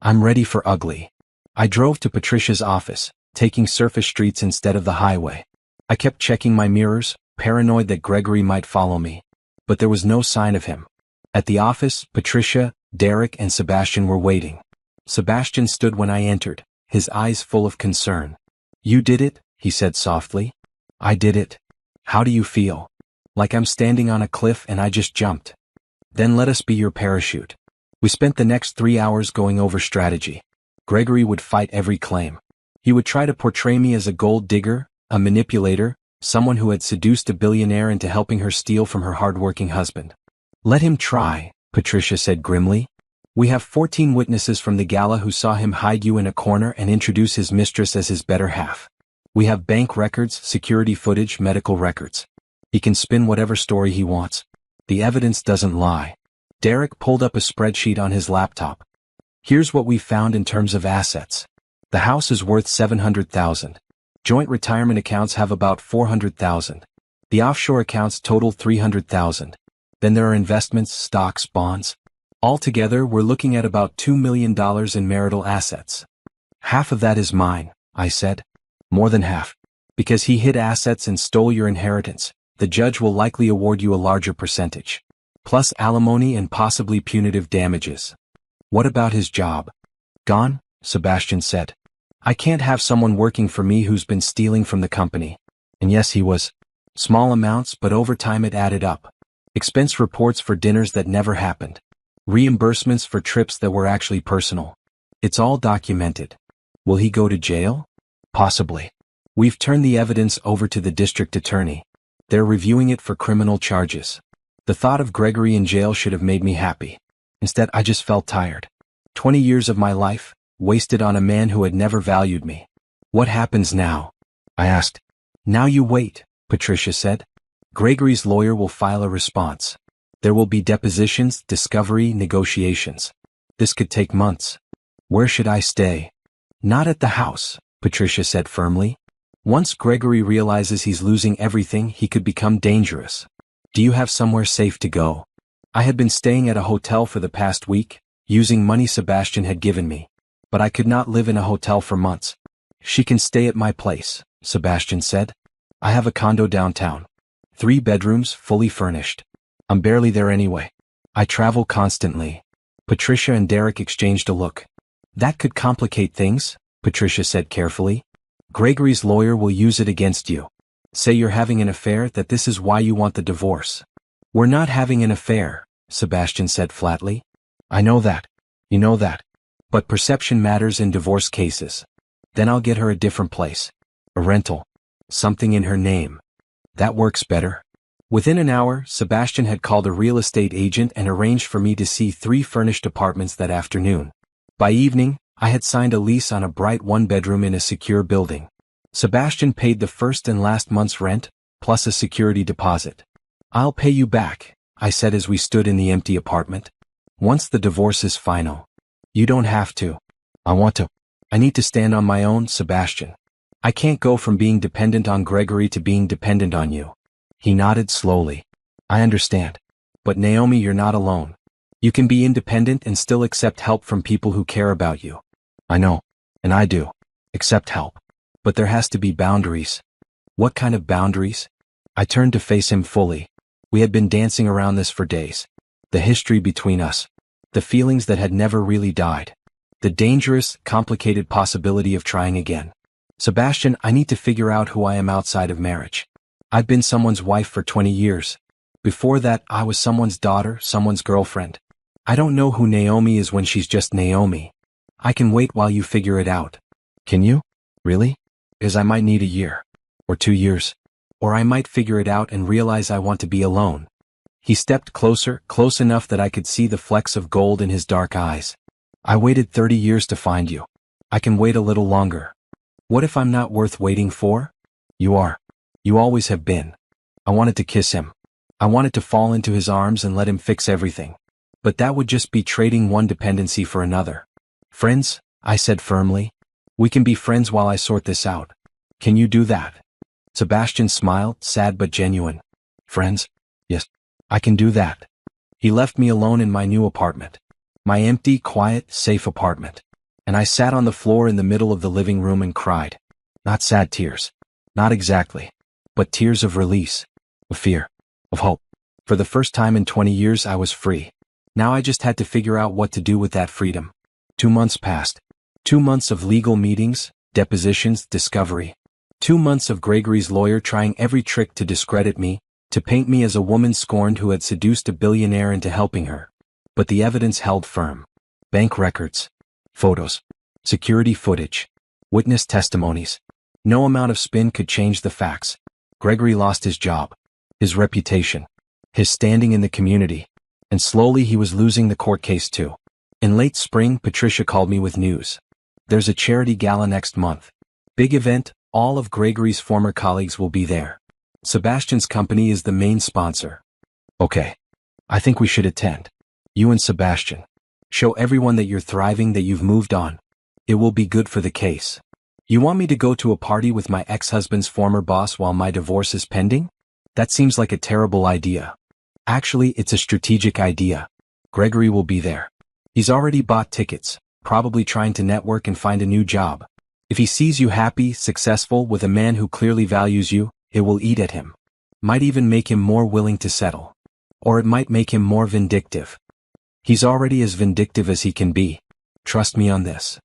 I'm ready for ugly. I drove to Patricia's office, taking surface streets instead of the highway. I kept checking my mirrors, paranoid that Gregory might follow me. But there was no sign of him. At the office, Patricia, Derek, and Sebastian were waiting. Sebastian stood when I entered, his eyes full of concern. You did it, he said softly. I did it. How do you feel? Like I'm standing on a cliff and I just jumped. Then let us be your parachute. We spent the next 3 hours going over strategy. Gregory would fight every claim. He would try to portray me as a gold digger, a manipulator, someone who had seduced a billionaire into helping her steal from her hardworking husband. Let him try, Patricia said grimly. We have 14 witnesses from the gala who saw him hide you in a corner and introduce his mistress as his better half. We have bank records, security footage, medical records. He can spin whatever story he wants. The evidence doesn't lie. Derek pulled up a spreadsheet on his laptop. Here's what we found in terms of assets. The house is worth $700,000. Joint retirement accounts have about $400,000. The offshore accounts total $300,000. Then there are investments, stocks, bonds. Altogether, we're looking at about $2 million in marital assets. Half of that is mine, I said. More than half. Because he hid assets and stole your inheritance, the judge will likely award you a larger percentage. Plus alimony and possibly punitive damages. What about his job? Gone, Sebastian said. I can't have someone working for me who's been stealing from the company. And yes, he was. Small amounts, but over time it added up. Expense reports for dinners that never happened. Reimbursements for trips that were actually personal. It's all documented. Will he go to jail? Possibly. We've turned the evidence over to the district attorney. They're reviewing it for criminal charges. The thought of Gregory in jail should have made me happy. Instead, I just felt tired. 20 years of my life, wasted on a man who had never valued me. What happens now? I asked. Now you wait, Patricia said. Gregory's lawyer will file a response. There will be depositions, discovery, negotiations. This could take months. Where should I stay? Not at the house, Patricia said firmly. Once Gregory realizes he's losing everything, he could become dangerous. Do you have somewhere safe to go? I had been staying at a hotel for the past week, using money Sebastian had given me. But I could not live in a hotel for months. She can stay at my place, Sebastian said. I have a condo downtown. 3 bedrooms, fully furnished. I'm barely there anyway. I travel constantly. Patricia and Derek exchanged a look. That could complicate things, Patricia said carefully. Gregory's lawyer will use it against you. Say you're having an affair, that this is why you want the divorce. We're not having an affair, Sebastian said flatly. I know that. You know that. But perception matters in divorce cases. Then I'll get her a different place. A rental. Something in her name. That works better. Within an hour, Sebastian had called a real estate agent and arranged for me to see 3 furnished apartments that afternoon. By evening, I had signed a lease on a bright 1-bedroom in a secure building. Sebastian paid the first and last month's rent, plus a security deposit. I'll pay you back, I said as we stood in the empty apartment. Once the divorce is final. You don't have to. I want to. I need to stand on my own, Sebastian. I can't go from being dependent on Gregory to being dependent on you. He nodded slowly. I understand. But Naomi, you're not alone. You can be independent and still accept help from people who care about you. I know. And I do. Accept help. But there has to be boundaries. What kind of boundaries? I turned to face him fully. We had been dancing around this for days. The history between us. The feelings that had never really died. The dangerous, complicated possibility of trying again. Sebastian, I need to figure out who I am outside of marriage. I've been someone's wife for 20 years. Before that, I was someone's daughter, someone's girlfriend. I don't know who Naomi is when she's just Naomi. I can wait while you figure it out. Can you? Really? Because I might need a year. Or 2 years. Or I might figure it out and realize I want to be alone. He stepped closer, close enough that I could see the flecks of gold in his dark eyes. I waited 30 years to find you. I can wait a little longer. What if I'm not worth waiting for? You are. You always have been. I wanted to kiss him. I wanted to fall into his arms and let him fix everything. But that would just be trading one dependency for another. Friends, I said firmly. We can be friends while I sort this out. Can you do that? Sebastian smiled, sad but genuine. Friends? Yes. I can do that. He left me alone in my new apartment. My empty, quiet, safe apartment. And I sat on the floor in the middle of the living room and cried. Not sad tears. Not exactly. But tears of release. Of fear. Of hope. For the first time in 20 years I was free. Now I just had to figure out what to do with that freedom. 2 months passed. 2 months of legal meetings, depositions, discovery. 2 months of Gregory's lawyer trying every trick to discredit me, to paint me as a woman scorned who had seduced a billionaire into helping her. But the evidence held firm. Bank records. Photos. Security footage. Witness testimonies. No amount of spin could change the facts. Gregory lost his job. His reputation. His standing in the community. And slowly he was losing the court case too. In late spring, Patricia called me with news. There's a charity gala next month. Big event, all of Gregory's former colleagues will be there. Sebastian's company is the main sponsor. Okay. I think we should attend. You and Sebastian. Show everyone that you're thriving, that you've moved on. It will be good for the case. You want me to go to a party with my ex-husband's former boss while my divorce is pending? That seems like a terrible idea. Actually, it's a strategic idea. Gregory will be there. He's already bought tickets, probably trying to network and find a new job. If he sees you happy, successful, with a man who clearly values you, it will eat at him. Might even make him more willing to settle. Or it might make him more vindictive. He's already as vindictive as he can be. Trust me on this.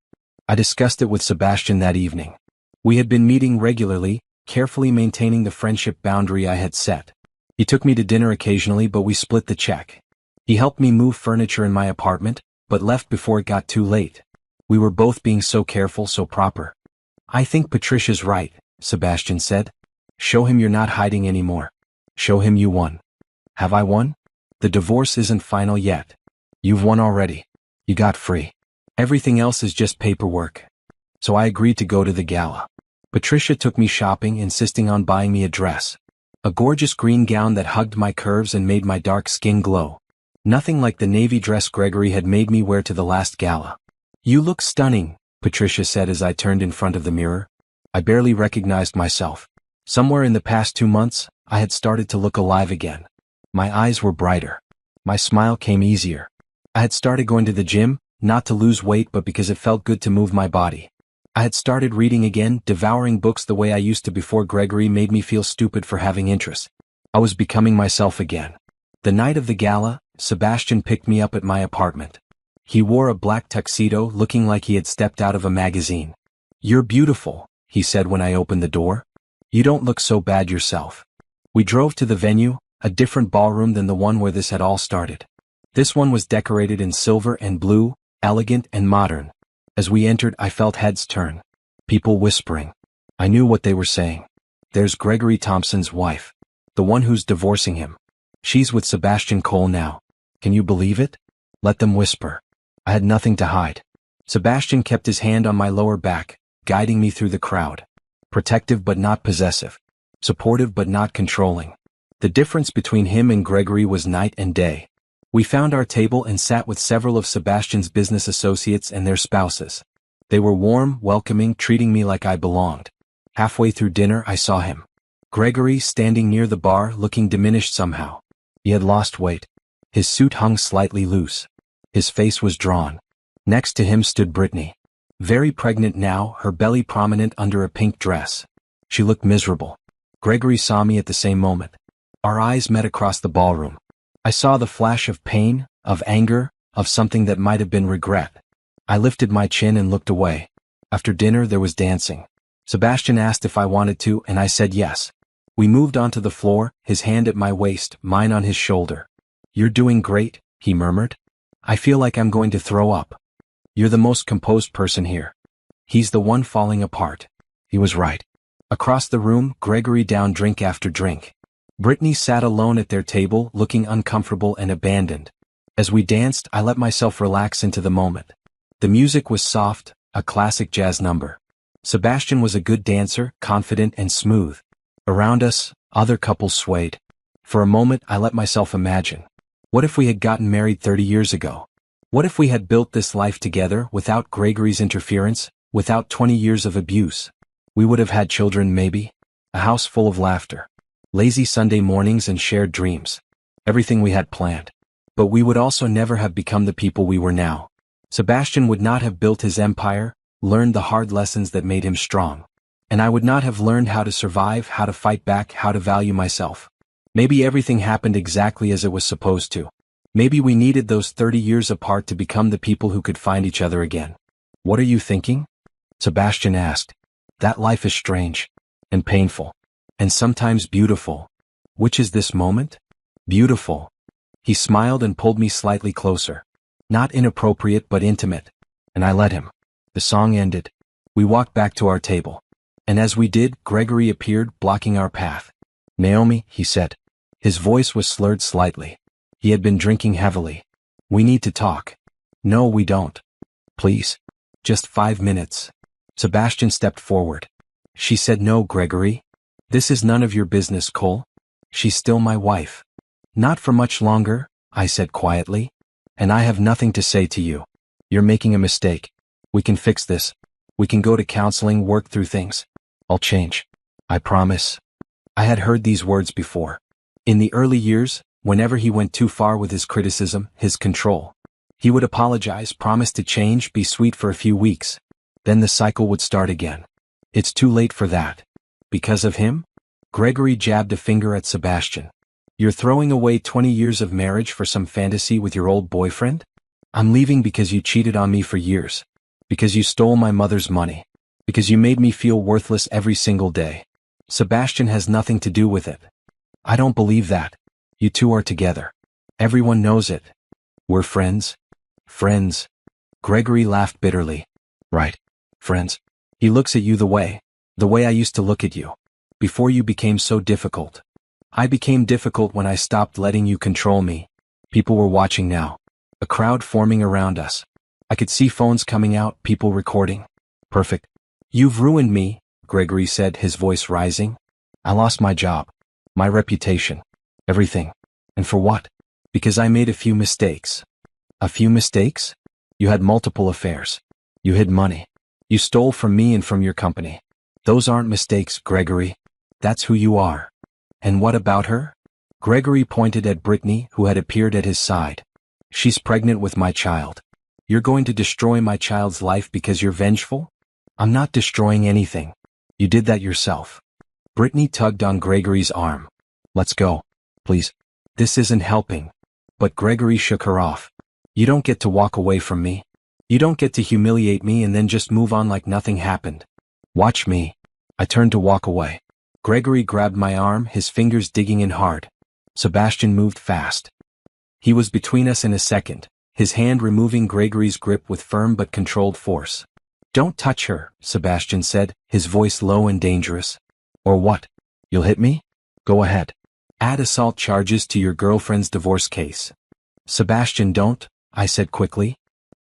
I discussed it with Sebastian that evening. We had been meeting regularly, carefully maintaining the friendship boundary I had set. He took me to dinner occasionally, but we split the check. He helped me move furniture in my apartment, but left before it got too late. We were both being so careful, so proper. I think Patricia's right, Sebastian said. Show him you're not hiding anymore. Show him you won. Have I won? The divorce isn't final yet. You've won already. You got free. Everything else is just paperwork. So I agreed to go to the gala. Patricia took me shopping, insisting on buying me a dress. A gorgeous green gown that hugged my curves and made my dark skin glow. Nothing like the navy dress Gregory had made me wear to the last gala. You look stunning, Patricia said as I turned in front of the mirror. I barely recognized myself. Somewhere in the past 2 months, I had started to look alive again. My eyes were brighter. My smile came easier. I had started going to the gym, not to lose weight but because it felt good to move my body. I had started reading again, devouring books the way I used to before Gregory made me feel stupid for having interest. I was becoming myself again. The night of the gala, Sebastian picked me up at my apartment. He wore a black tuxedo looking like he had stepped out of a magazine. "You're beautiful," he said when I opened the door. "You don't look so bad yourself." We drove to the venue, a different ballroom than the one where this had all started. This one was decorated in silver and blue, elegant and modern. As we entered, I felt heads turn. People whispering. I knew what they were saying. "There's Gregory Thompson's wife. The one who's divorcing him. She's with Sebastian Cole now. Can you believe it?" Let them whisper. I had nothing to hide. Sebastian kept his hand on my lower back, guiding me through the crowd. Protective but not possessive. Supportive but not controlling. The difference between him and Gregory was night and day. We found our table and sat with several of Sebastian's business associates and their spouses. They were warm, welcoming, treating me like I belonged. Halfway through dinner, I saw him. Gregory standing near the bar, looking diminished somehow. He had lost weight. His suit hung slightly loose. His face was drawn. Next to him stood Brittany. Very pregnant now, her belly prominent under a pink dress. She looked miserable. Gregory saw me at the same moment. Our eyes met across the ballroom. I saw the flash of pain, of anger, of something that might have been regret. I lifted my chin and looked away. After dinner there was dancing. Sebastian asked if I wanted to, and I said yes. We moved onto the floor, his hand at my waist, mine on his shoulder. "You're doing great," he murmured. "I feel like I'm going to throw up. You're the most composed person here." He's the one falling apart. He was right. Across the room, Gregory downed drink after drink. Brittany sat alone at their table, looking uncomfortable and abandoned. As we danced, I let myself relax into the moment. The music was soft, a classic jazz number. Sebastian was a good dancer, confident and smooth. Around us, other couples swayed. For a moment, I let myself imagine. What if we had gotten married 30 years ago? What if we had built this life together without Gregory's interference, without 20 years of abuse? We would have had children maybe. A house full of laughter. Lazy Sunday mornings and shared dreams. Everything we had planned. But we would also never have become the people we were now. Sebastian would not have built his empire, learned the hard lessons that made him strong. And I would not have learned how to survive, how to fight back, how to value myself. Maybe everything happened exactly as it was supposed to. Maybe we needed those 30 years apart to become the people who could find each other again. "What are you thinking?" Sebastian asked. "That life is strange. And painful. And sometimes beautiful." "Which is this moment?" "Beautiful." He smiled and pulled me slightly closer. Not inappropriate but intimate. And I let him. The song ended. We walked back to our table. And as we did, Gregory appeared, blocking our path. "Naomi," he said. His voice was slurred slightly. He had been drinking heavily. "We need to talk." "No, we don't. Please. Just 5 minutes." Sebastian stepped forward. "She said no, Gregory. This is none of your business, Cole. She's still my wife." "Not for much longer," I said quietly. "And I have nothing to say to you. You're making a mistake. We can fix this. We can go to counseling, work through things. I'll change. I promise." I had heard these words before. In the early years, whenever he went too far with his criticism, his control. He would apologize, promise to change, be sweet for a few weeks. Then the cycle would start again. It's too late for that. Because of him? Gregory jabbed a finger at Sebastian. "You're throwing away 20 years of marriage for some fantasy with your old boyfriend? I'm leaving because you cheated on me for years. Because you stole my mother's money. Because you made me feel worthless every single day. Sebastian has nothing to do with it." "I don't believe that. You two are together. Everyone knows it." "We're friends." "Friends." Gregory laughed bitterly. "Right. Friends. He looks at you the way I used to look at you. Before you became so difficult. I became difficult when I stopped letting you control me." People were watching now. A crowd forming around us. I could see phones coming out, people recording. "Perfect. You've ruined me," Gregory said, his voice rising. "I lost my job. My reputation. Everything. And for what? Because I made a few mistakes." "A few mistakes? You had multiple affairs. You hid money. You stole from me and from your company. Those aren't mistakes, Gregory. That's who you are." "And what about her?" Gregory pointed at Brittany, who had appeared at his side. "She's pregnant with my child. You're going to destroy my child's life because you're vengeful?" "I'm not destroying anything. You did that yourself." Brittany tugged on Gregory's arm. "Let's go. Please. This isn't helping. But Gregory shook her off. You don't get to walk away from me. You don't get to humiliate me and then just move on like nothing happened. Watch me. I turned to walk away. Gregory grabbed my arm, his fingers digging in hard. Sebastian moved fast. He was between us in a second, his hand removing Gregory's grip with firm but controlled force. Don't touch her, Sebastian said, his voice low and dangerous. Or what? You'll hit me? Go ahead. Add assault charges to your girlfriend's divorce case. Sebastian, don't, I said quickly.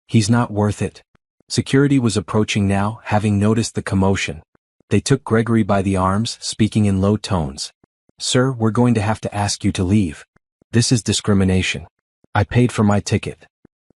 He's not worth it. Security was approaching now, having noticed the commotion. They took Gregory by the arms, speaking in low tones. Sir, we're going to have to ask you to leave. This is discrimination. I paid for my ticket.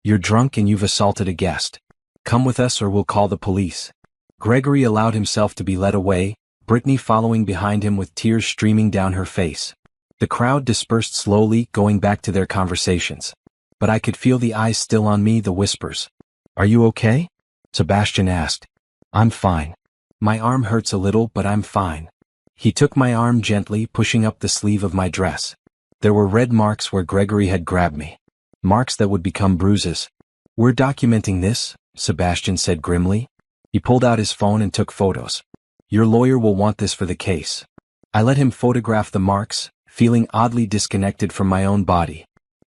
You're drunk and you've assaulted a guest. Come with us or we'll call the police. Gregory allowed himself to be led away, Brittany following behind him with tears streaming down her face. The crowd dispersed slowly, going back to their conversations. But I could feel the eyes still on me, the whispers. Are you okay? Sebastian asked. I'm fine. My arm hurts a little, but I'm fine. He took my arm gently, pushing up the sleeve of my dress. There were red marks where Gregory had grabbed me. Marks that would become bruises. We're documenting this, Sebastian said grimly. He pulled out his phone and took photos. Your lawyer will want this for the case. I let him photograph the marks, feeling oddly disconnected from my own body.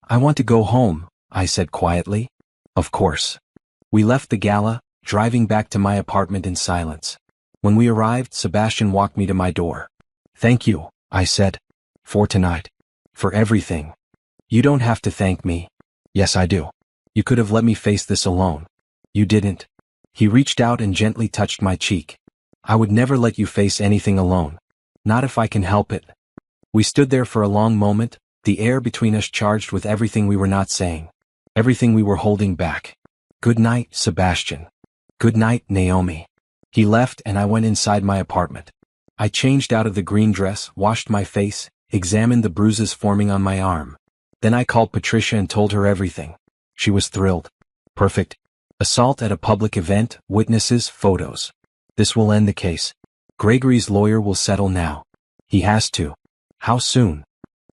I want to go home, I said quietly. Of course. We left the gala, driving back to my apartment in silence. When we arrived, Sebastian walked me to my door. Thank you, I said. For tonight. For everything. You don't have to thank me. Yes, I do. You could have let me face this alone. You didn't. He reached out and gently touched my cheek. I would never let you face anything alone. Not if I can help it. We stood there for a long moment, the air between us charged with everything we were not saying. Everything we were holding back. Good night, Sebastian. Good night, Naomi. He left and I went inside my apartment. I changed out of the green dress, washed my face, examined the bruises forming on my arm. Then I called Patricia and told her everything. She was thrilled. Perfect. Assault at a public event, witnesses, photos. This will end the case. Gregory's lawyer will settle now. He has to. How soon?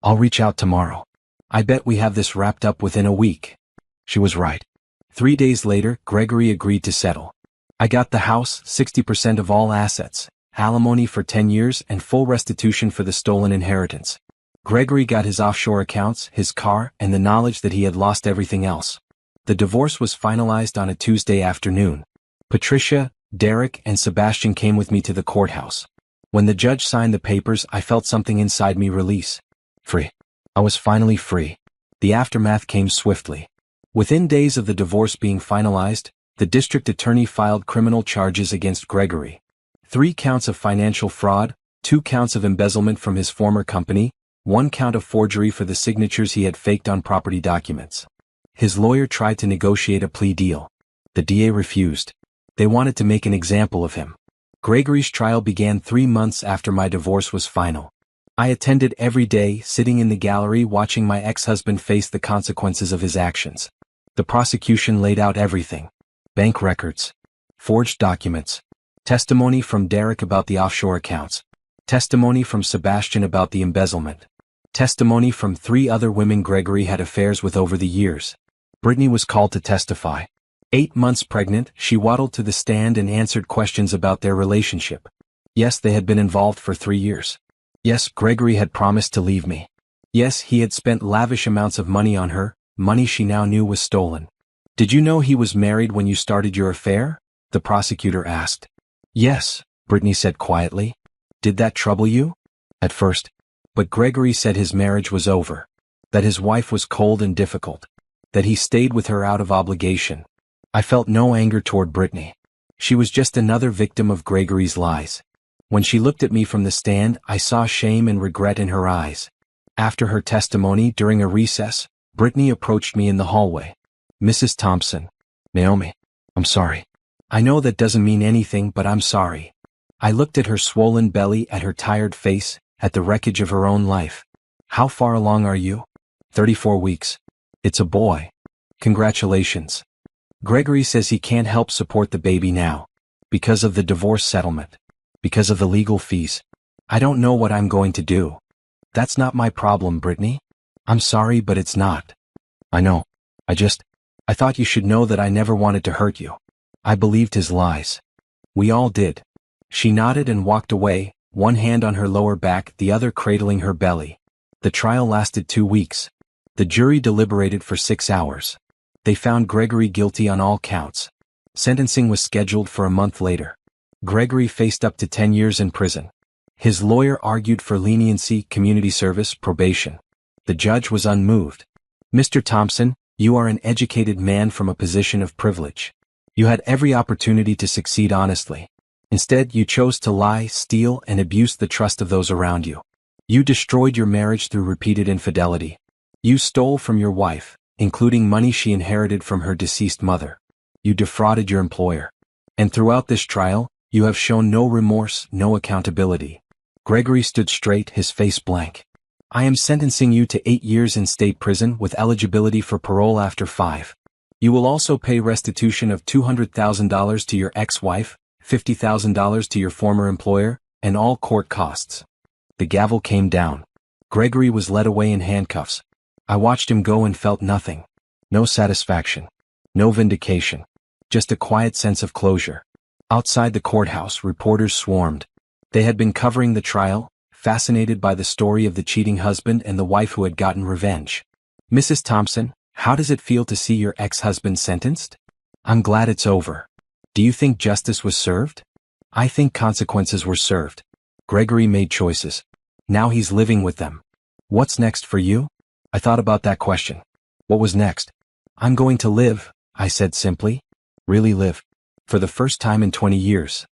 I'll reach out tomorrow. I bet we have this wrapped up within a week. She was right. 3 days later, Gregory agreed to settle. I got the house, 60% of all assets, alimony for 10 years and full restitution for the stolen inheritance. Gregory got his offshore accounts, his car, and the knowledge that he had lost everything else. The divorce was finalized on a Tuesday afternoon. Patricia, Derek, and Sebastian came with me to the courthouse. When the judge signed the papers, I felt something inside me release. Free. I was finally free. The aftermath came swiftly. Within days of the divorce being finalized, the district attorney filed criminal charges against Gregory. 3 counts of financial fraud, 2 counts of embezzlement from his former company, 1 count of forgery for the signatures he had faked on property documents. His lawyer tried to negotiate a plea deal. The DA refused. They wanted to make an example of him. Gregory's trial began 3 months after my divorce was final. I attended every day, sitting in the gallery watching my ex-husband face the consequences of his actions. The prosecution laid out everything. Bank records. Forged documents. Testimony from Derek about the offshore accounts. Testimony from Sebastian about the embezzlement. Testimony from 3 other women Gregory had affairs with over the years. Brittany was called to testify. 8 months pregnant, she waddled to the stand and answered questions about their relationship. Yes, they had been involved for 3 years. Yes, Gregory had promised to leave me. Yes, he had spent lavish amounts of money on her, money she now knew was stolen. Did you know he was married when you started your affair? The prosecutor asked. Yes, Brittany said quietly. Did that trouble you? At first. But Gregory said his marriage was over. That his wife was cold and difficult. That he stayed with her out of obligation. I felt no anger toward Brittany. She was just another victim of Gregory's lies. When she looked at me from the stand, I saw shame and regret in her eyes. After her testimony during a recess, Brittany approached me in the hallway. Mrs. Thompson. Naomi. I'm sorry. I know that doesn't mean anything, but I'm sorry. I looked at her swollen belly, at her tired face, at the wreckage of her own life. How far along are you? 34 weeks. It's a boy. Congratulations. Gregory says he can't help support the baby now. Because of the divorce settlement. Because of the legal fees. I don't know what I'm going to do. That's not my problem, Brittany. I'm sorry, but it's not. I know. I thought you should know that I never wanted to hurt you. I believed his lies. We all did. She nodded and walked away, one hand on her lower back, the other cradling her belly. The trial lasted 2 weeks. The jury deliberated for 6 hours. They found Gregory guilty on all counts. Sentencing was scheduled for a month later. Gregory faced up to 10 years in prison. His lawyer argued for leniency, community service, probation. The judge was unmoved. Mr. Thompson, you are an educated man from a position of privilege. You had every opportunity to succeed honestly. Instead, you chose to lie, steal, and abuse the trust of those around you. You destroyed your marriage through repeated infidelity. You stole from your wife, including money she inherited from her deceased mother. You defrauded your employer. And throughout this trial, you have shown no remorse, no accountability. Gregory stood straight, his face blank. I am sentencing you to 8 years in state prison with eligibility for parole after 5. You will also pay restitution of $200,000 to your ex-wife, $50,000 to your former employer, and all court costs. The gavel came down. Gregory was led away in handcuffs. I watched him go and felt nothing. No satisfaction. No vindication. Just a quiet sense of closure. Outside the courthouse, reporters swarmed. They had been covering the trial, fascinated by the story of the cheating husband and the wife who had gotten revenge. Mrs. Thompson, how does it feel to see your ex-husband sentenced? I'm glad it's over. Do you think justice was served? I think consequences were served. Gregory made choices. Now he's living with them. What's next for you? I thought about that question. What was next? I'm going to live, I said simply. Really live. For the first time in 20 years.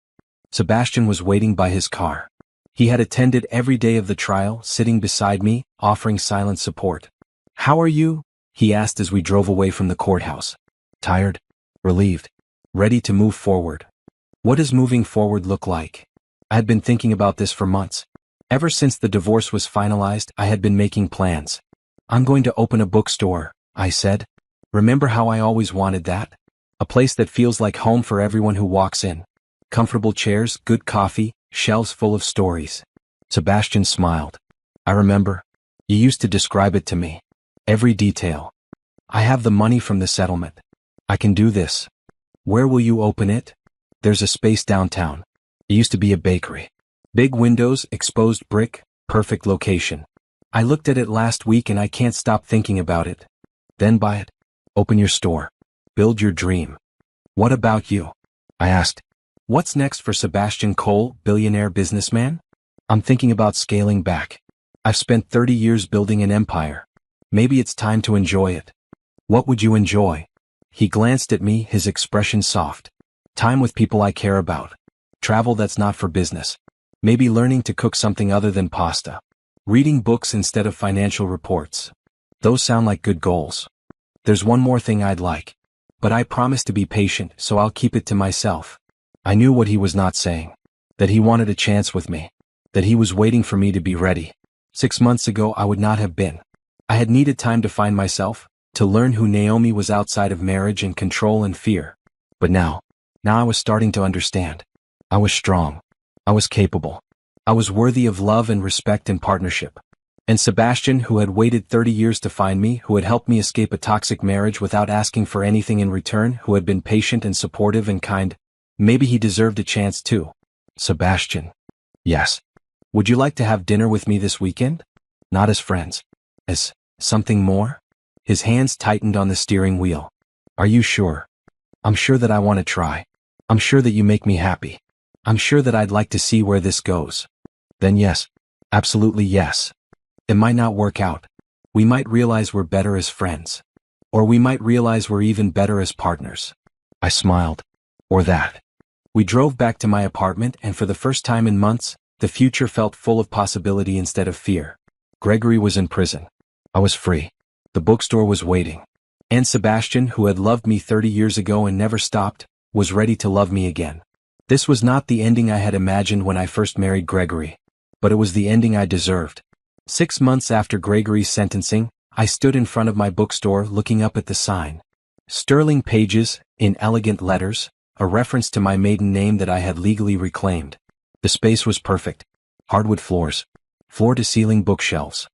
Sebastian was waiting by his car. He had attended every day of the trial, sitting beside me, offering silent support. How are you? He asked as we drove away from the courthouse. Tired? Relieved? Ready to move forward? What does moving forward look like? I had been thinking about this for months. Ever since the divorce was finalized, I had been making plans. I'm going to open a bookstore, I said. Remember how I always wanted that? A place that feels like home for everyone who walks in. Comfortable chairs, good coffee, shelves full of stories. Sebastian smiled. I remember. You used to describe it to me. Every detail. I have the money from the settlement. I can do this. Where will you open it? There's a space downtown. It used to be a bakery. Big windows, exposed brick, perfect location. I looked at it last week and I can't stop thinking about it. Then buy it. Open your store. Build your dream. What about you? I asked. What's next for Sebastian Cole, billionaire businessman? I'm thinking about scaling back. I've spent 30 years building an empire. Maybe it's time to enjoy it. What would you enjoy? He glanced at me, his expression soft. Time with people I care about. Travel that's not for business. Maybe learning to cook something other than pasta. Reading books instead of financial reports. Those sound like good goals. There's one more thing I'd like. But I promise to be patient, so I'll keep it to myself. I knew what he was not saying. That he wanted a chance with me. That he was waiting for me to be ready. 6 months ago I would not have been. I had needed time to find myself, to learn who Naomi was outside of marriage and control and fear. But now I was starting to understand. I was strong. I was capable. I was worthy of love and respect and partnership. And Sebastian, who had waited 30 years to find me, who had helped me escape a toxic marriage without asking for anything in return, who had been patient and supportive and kind, maybe he deserved a chance too. Sebastian. Yes. Would you like to have dinner with me this weekend? Not as friends. As something more? His hands tightened on the steering wheel. Are you sure? I'm sure that I want to try. I'm sure that you make me happy. I'm sure that I'd like to see where this goes. Then yes. Absolutely yes. It might not work out. We might realize we're better as friends. Or we might realize we're even better as partners. I smiled. Or that. We drove back to my apartment, and for the first time in months, the future felt full of possibility instead of fear. Gregory was in prison. I was free. The bookstore was waiting. And Sebastian, who had loved me 30 years ago and never stopped, was ready to love me again. This was not the ending I had imagined when I first married Gregory. But it was the ending I deserved. 6 months after Gregory's sentencing, I stood in front of my bookstore looking up at the sign. Sterling Pages, in elegant letters, a reference to my maiden name that I had legally reclaimed. The space was perfect. Hardwood floors. Floor-to-ceiling bookshelves.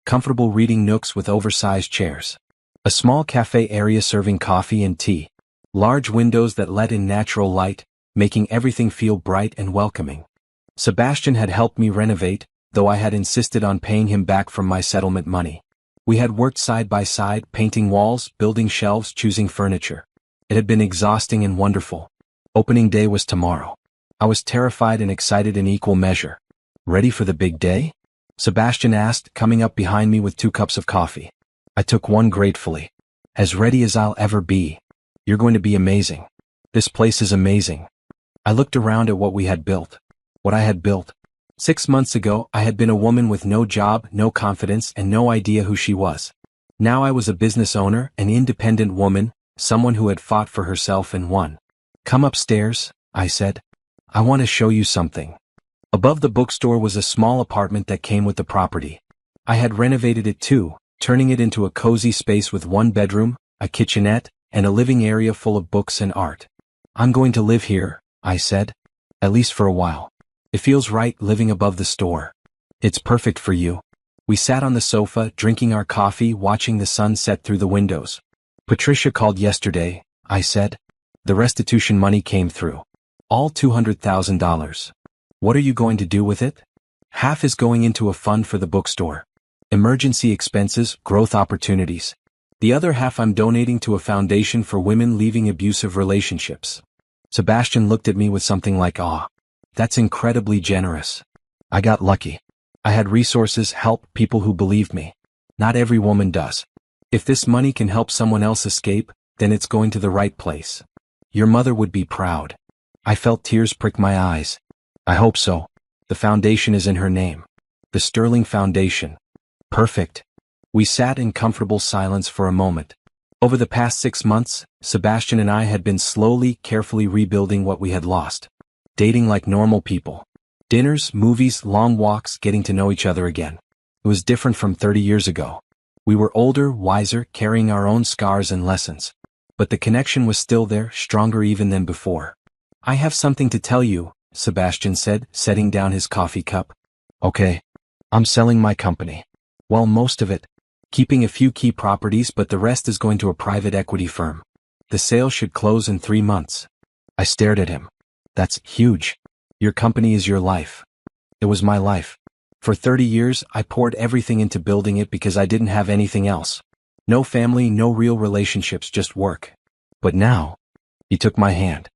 comfortable reading nooks with oversized chairs. A small cafe area serving coffee and tea. Large windows that let in natural light, making everything feel bright and welcoming. Sebastian had helped me renovate, though I had insisted on paying him back from my settlement money. We had worked side by side, painting walls, building shelves, choosing furniture. It had been exhausting and wonderful. Opening day was tomorrow. I was terrified and excited in equal measure. Ready for the big day? Sebastian asked, coming up behind me with 2 cups of coffee. I took one gratefully. As ready as I'll ever be. You're going to be amazing. This place is amazing. I looked around at what we had built. What I had built. 6 months ago, I had been a woman with no job, no confidence, and no idea who she was. Now I was a business owner, an independent woman, someone who had fought for herself and won. Come upstairs, I said. I want to show you something. Above the bookstore was a small apartment that came with the property. I had renovated it too, turning it into a cozy space with 1 bedroom, a kitchenette, and a living area full of books and art. I'm going to live here, I said. At least for a while. It feels right living above the store. It's perfect for you. We sat on the sofa, drinking our coffee, watching the sun set through the windows. Patricia called yesterday, I said. The restitution money came through. All $200,000. What are you going to do with it? Half is going into a fund for the bookstore. Emergency expenses, growth opportunities. The other half I'm donating to a foundation for women leaving abusive relationships. Sebastian looked at me with something like awe. That's incredibly generous. I got lucky. I had resources, help, people who believed me. Not every woman does. If this money can help someone else escape, then it's going to the right place. Your mother would be proud. I felt tears prick my eyes. I hope so. The foundation is in her name. The Sterling Foundation. Perfect. We sat in comfortable silence for a moment. Over the past 6 months, Sebastian and I had been slowly, carefully rebuilding what we had lost. Dating like normal people. Dinners, movies, long walks, getting to know each other again. It was different from 30 years ago. We were older, wiser, carrying our own scars and lessons. But the connection was still there, stronger even than before. I have something to tell you, Sebastian said, setting down his coffee cup. Okay. I'm selling my company. Well, most of it. Keeping a few key properties, but the rest is going to a private equity firm. The sale should close in 3 months. I stared at him. That's huge. Your company is your life. It was my life. For 30 years, I poured everything into building it because I didn't have anything else. No family, no real relationships, just work. But now, he took my hand.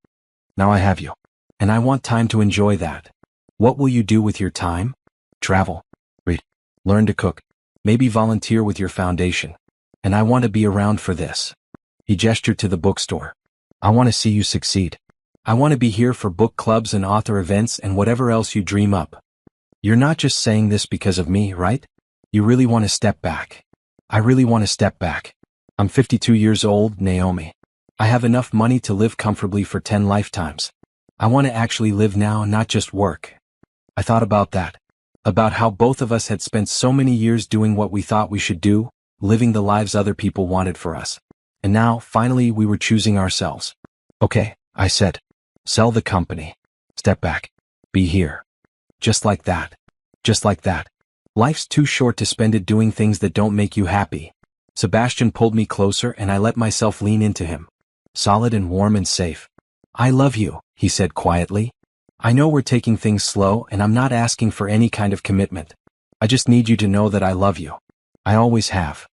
Now I have you. And I want time to enjoy that. What will you do with your time? Travel. Read. Learn to cook. Maybe volunteer with your foundation. And I want to be around for this. He gestured to the bookstore. I want to see you succeed. I want to be here for book clubs and author events and whatever else you dream up. You're not just saying this because of me, right? You really want to step back. I really want to step back. I'm 52 years old, Naomi. I have enough money to live comfortably for 10 lifetimes. I want to actually live now, not just work. I thought about that. About how both of us had spent so many years doing what we thought we should do, living the lives other people wanted for us. And now, finally, we were choosing ourselves. Okay, I said. Sell the company. Step back. Be here. Just like that. Just like that. Life's too short to spend it doing things that don't make you happy. Sebastian pulled me closer and I let myself lean into him. Solid and warm and safe. I love you, he said quietly. I know we're taking things slow and I'm not asking for any kind of commitment. I just need you to know that I love you. I always have.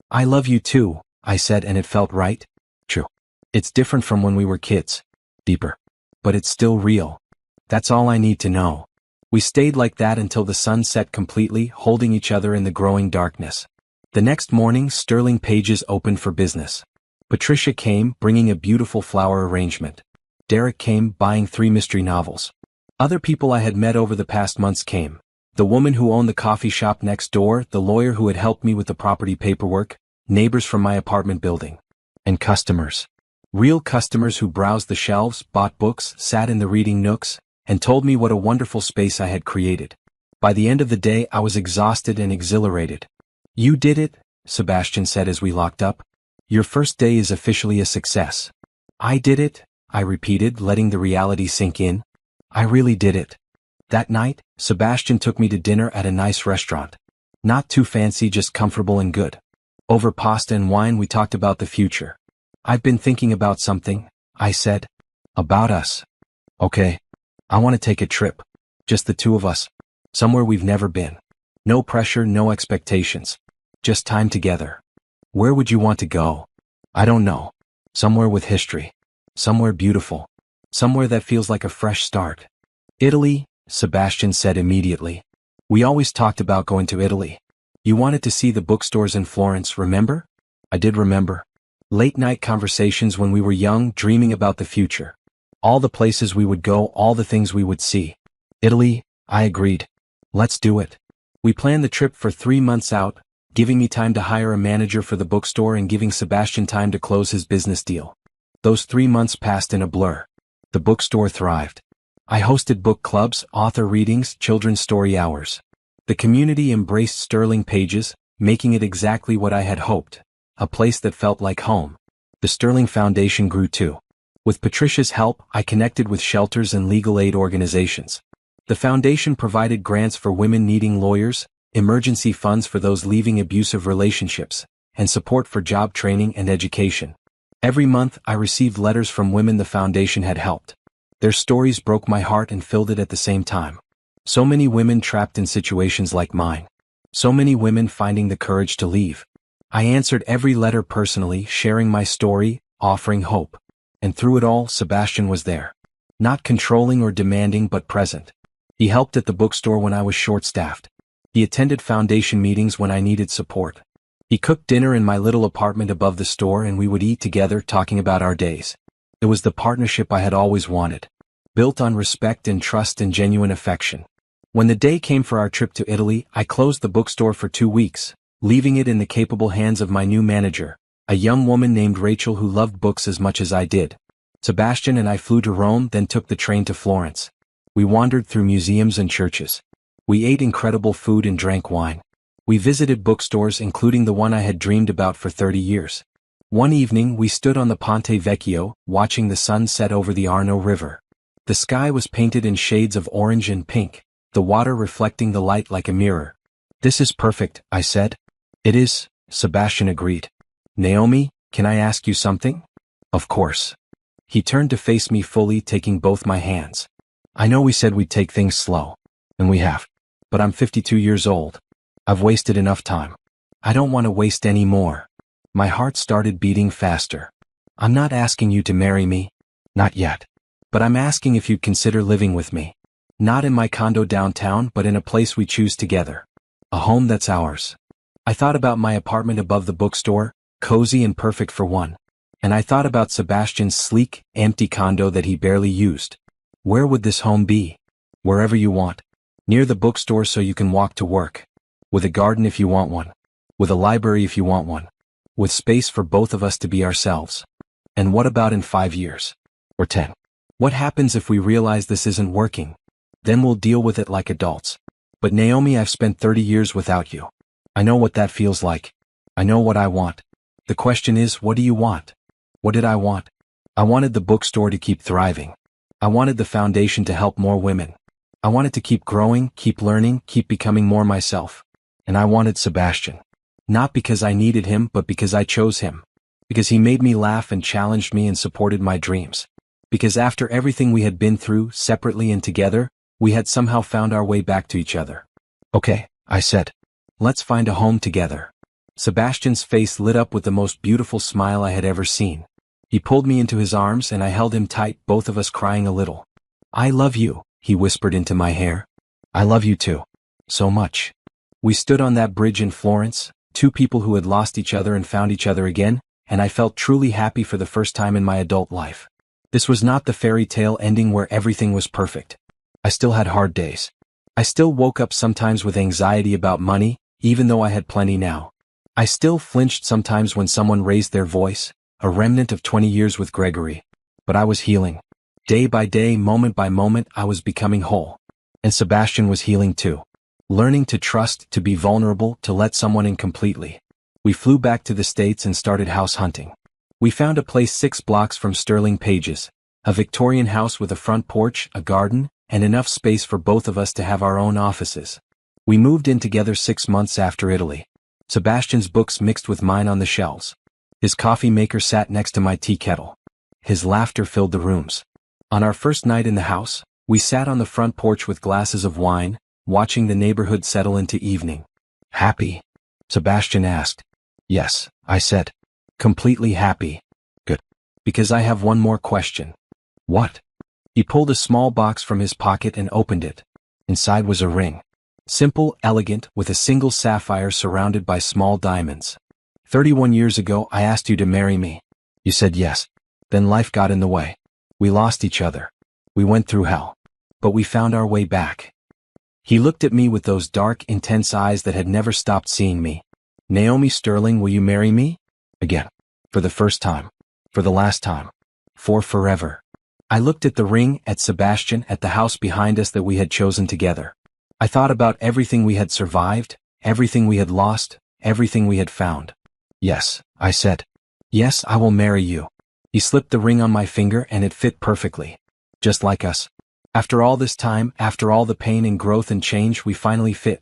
I love you too, I said, and it felt right. True. It's different from when we were kids. Deeper. But it's still real. That's all I need to know. We stayed like that until the sun set completely, holding each other in the growing darkness. The next morning, Sterling pages opened for business. Patricia came, bringing a beautiful flower arrangement. Derek came, buying 3 mystery novels. Other people I had met over the past months came. The woman who owned the coffee shop next door, the lawyer who had helped me with the property paperwork, neighbors from my apartment building. And customers. Real customers who browsed the shelves, bought books, sat in the reading nooks, and told me what a wonderful space I had created. By the end of the day, I was exhausted and exhilarated. You did it, Sebastian said as we locked up. Your first day is officially a success. I did it, I repeated, letting the reality sink in. I really did it. That night, Sebastian took me to dinner at a nice restaurant. Not too fancy, just comfortable and good. Over pasta and wine we talked about the future. I've been thinking about something, I said. About us. Okay. I want to take a trip. Just the two of us. Somewhere we've never been. No pressure, no expectations. Just time together. Where would you want to go? I don't know. Somewhere with history. Somewhere beautiful. Somewhere that feels like a fresh start. Italy, Sebastian said immediately. We always talked about going to Italy. You wanted to see the bookstores in Florence, remember? I did remember. Late-night conversations when we were young, dreaming about the future. All the places we would go, all the things we would see. Italy, I agreed. Let's do it. We planned the trip for 3 months out, giving me time to hire a manager for the bookstore and giving Sebastian time to close his business deal. Those 3 months passed in a blur. The bookstore thrived. I hosted book clubs, author readings, children's story hours. The community embraced Sterling Pages, making it exactly what I had hoped. A place that felt like home. The Sterling Foundation grew too. With Patricia's help, I connected with shelters and legal aid organizations. The foundation provided grants for women needing lawyers, emergency funds for those leaving abusive relationships, and support for job training and education. Every month, I received letters from women the foundation had helped. Their stories broke my heart and filled it at the same time. So many women trapped in situations like mine. So many women finding the courage to leave. I answered every letter personally, sharing my story, offering hope. And through it all, Sebastian was there. Not controlling or demanding, but present. He helped at the bookstore when I was short-staffed. He attended foundation meetings when I needed support. He cooked dinner in my little apartment above the store and we would eat together talking about our days. It was the partnership I had always wanted. Built on respect and trust and genuine affection. When the day came for our trip to Italy, I closed the bookstore for 2 weeks, leaving it in the capable hands of my new manager, a young woman named Rachel who loved books as much as I did. Sebastian and I flew to Rome, then took the train to Florence. We wandered through museums and churches. We ate incredible food and drank wine. We visited bookstores, including the one I had dreamed about for 30 years. One evening, we stood on the Ponte Vecchio, watching the sun set over the Arno River. The sky was painted in shades of orange and pink, the water reflecting the light like a mirror. This is perfect, I said. It is, Sebastian agreed. Naomi, can I ask you something? Of course. He turned to face me fully, taking both my hands. I know we said we'd take things slow. And we have. But I'm 52 years old. I've wasted enough time. I don't want to waste any more. My heart started beating faster. I'm not asking you to marry me. Not yet. But I'm asking if you'd consider living with me. Not in my condo downtown, but in a place we choose together. A home that's ours. I thought about my apartment above the bookstore, cozy and perfect for one. And I thought about Sebastian's sleek, empty condo that he barely used. Where would this home be? Wherever you want. Near the bookstore so you can walk to work. With a garden if you want one. With a library if you want one. With space for both of us to be ourselves. And what about in 5 years? Or 10? What happens if we realize this isn't working? Then we'll deal with it like adults. But Naomi, I've spent 30 years without you. I know what that feels like. I know what I want. The question is, what do you want? What did I want? I wanted the bookstore to keep thriving. I wanted the foundation to help more women. I wanted to keep growing, keep learning, keep becoming more myself. And I wanted Sebastian. Not because I needed him, but because I chose him. Because he made me laugh and challenged me and supported my dreams. Because after everything we had been through, separately and together, we had somehow found our way back to each other. Okay, I said. Let's find a home together. Sebastian's face lit up with the most beautiful smile I had ever seen. He pulled me into his arms and I held him tight, both of us crying a little. I love you, he whispered into my hair. I love you too. So much. We stood on that bridge in Florence, two people who had lost each other and found each other again, and I felt truly happy for the first time in my adult life. This was not the fairy tale ending where everything was perfect. I still had hard days. I still woke up sometimes with anxiety about money, even though I had plenty now. I still flinched sometimes when someone raised their voice, a remnant of 20 years with Gregory. But I was healing. Day by day, moment by moment, I was becoming whole. And Sebastian was healing too. Learning to trust, to be vulnerable, to let someone in completely. We flew back to the States and started house hunting. We found a place 6 blocks from Sterling Pages, a Victorian house with a front porch, a garden, and enough space for both of us to have our own offices. We moved in together 6 months after Italy. Sebastian's books mixed with mine on the shelves. His coffee maker sat next to my tea kettle. His laughter filled the rooms. On our first night in the house, we sat on the front porch with glasses of wine, watching the neighborhood settle into evening. "Happy?" Sebastian asked. "Yes," I said. "Completely happy." "Good. Because I have one more question." "What?" He pulled a small box from his pocket and opened it. Inside was a ring. Simple, elegant, with a single sapphire surrounded by small diamonds. 31 years ago I asked you to marry me. You said yes. Then life got in the way. We lost each other. We went through hell. But we found our way back. He looked at me with those dark, intense eyes that had never stopped seeing me. "Naomi Sterling, will you marry me?" Again. For the first time. For the last time. For forever. I looked at the ring, at Sebastian, at the house behind us that we had chosen together. I thought about everything we had survived, everything we had lost, everything we had found. "Yes," I said. "Yes, I will marry you." He slipped the ring on my finger and it fit perfectly. Just like us. After all this time, after all the pain and growth and change, we finally fit.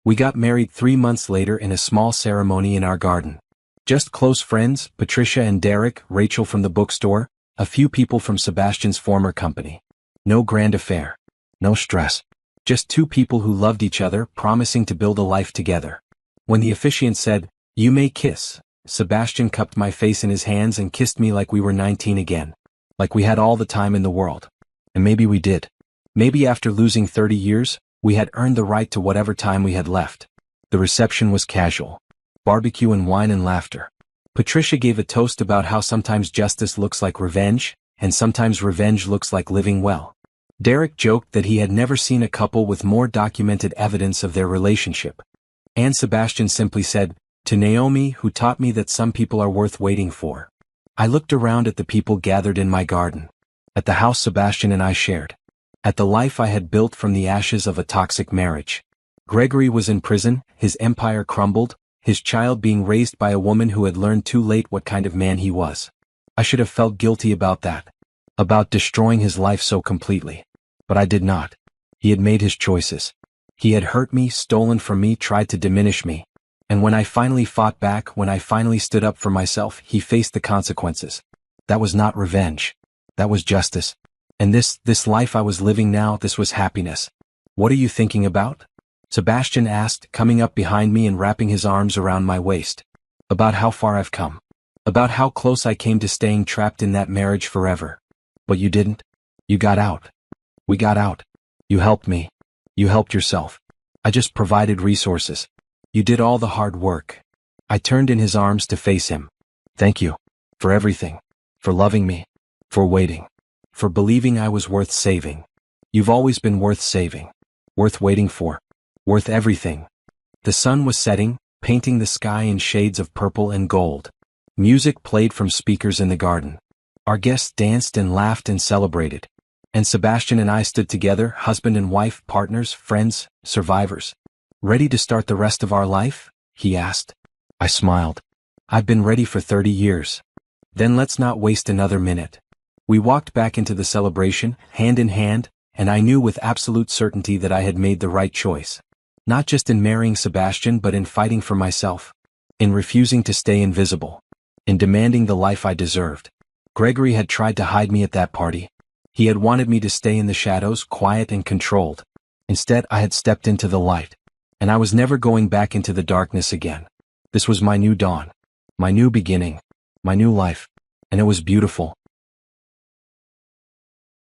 We got married 3 months later in a small ceremony in our garden. Just close friends, Patricia and Derek, Rachel from the bookstore, a few people from Sebastian's former company. No grand affair. No stress. Just 2 people who loved each other, promising to build a life together. When the officiant said, "You may kiss," Sebastian cupped my face in his hands and kissed me like we were 19 again. Like we had all the time in the world. And maybe we did. Maybe after losing 30 years, we had earned the right to whatever time we had left. The reception was casual. Barbecue and wine and laughter. Patricia gave a toast about how sometimes justice looks like revenge, and sometimes revenge looks like living well. Derek joked that he had never seen a couple with more documented evidence of their relationship. And Sebastian simply said, "To Naomi, who taught me that some people are worth waiting for." I looked around at the people gathered in my garden. At the house Sebastian and I shared. At the life I had built from the ashes of a toxic marriage. Gregory was in prison, his empire crumbled, his child being raised by a woman who had learned too late what kind of man he was. I should have felt guilty about that. About destroying his life so completely. But I did not. He had made his choices. He had hurt me, stolen from me, tried to diminish me. And when I finally fought back, when I finally stood up for myself, he faced the consequences. That was not revenge. That was justice. And this life I was living now, this was happiness. "What are you thinking about?" Sebastian asked, coming up behind me and wrapping his arms around my waist. "About how far I've come. About how close I came to staying trapped in that marriage forever. But you didn't. You got out. We got out. You helped me. You helped yourself. I just provided resources. You did all the hard work." I turned in his arms to face him. "Thank you. For everything. For loving me. For waiting. For believing I was worth saving. You've always been worth saving. Worth waiting for. Worth everything." The sun was setting, painting the sky in shades of purple and gold. Music played from speakers in the garden. Our guests danced and laughed and celebrated. And Sebastian and I stood together, husband and wife, partners, friends, survivors. "Ready to start the rest of our life?" he asked. I smiled. "I've been ready for 30 years. Then let's not waste another minute." We walked back into the celebration, hand in hand, and I knew with absolute certainty that I had made the right choice. Not just in marrying Sebastian, but in fighting for myself. In refusing to stay invisible. In demanding the life I deserved. Gregory had tried to hide me at that party. He had wanted me to stay in the shadows, quiet and controlled. Instead, I had stepped into the light. And I was never going back into the darkness again. This was my new dawn. My new beginning. My new life. And it was beautiful.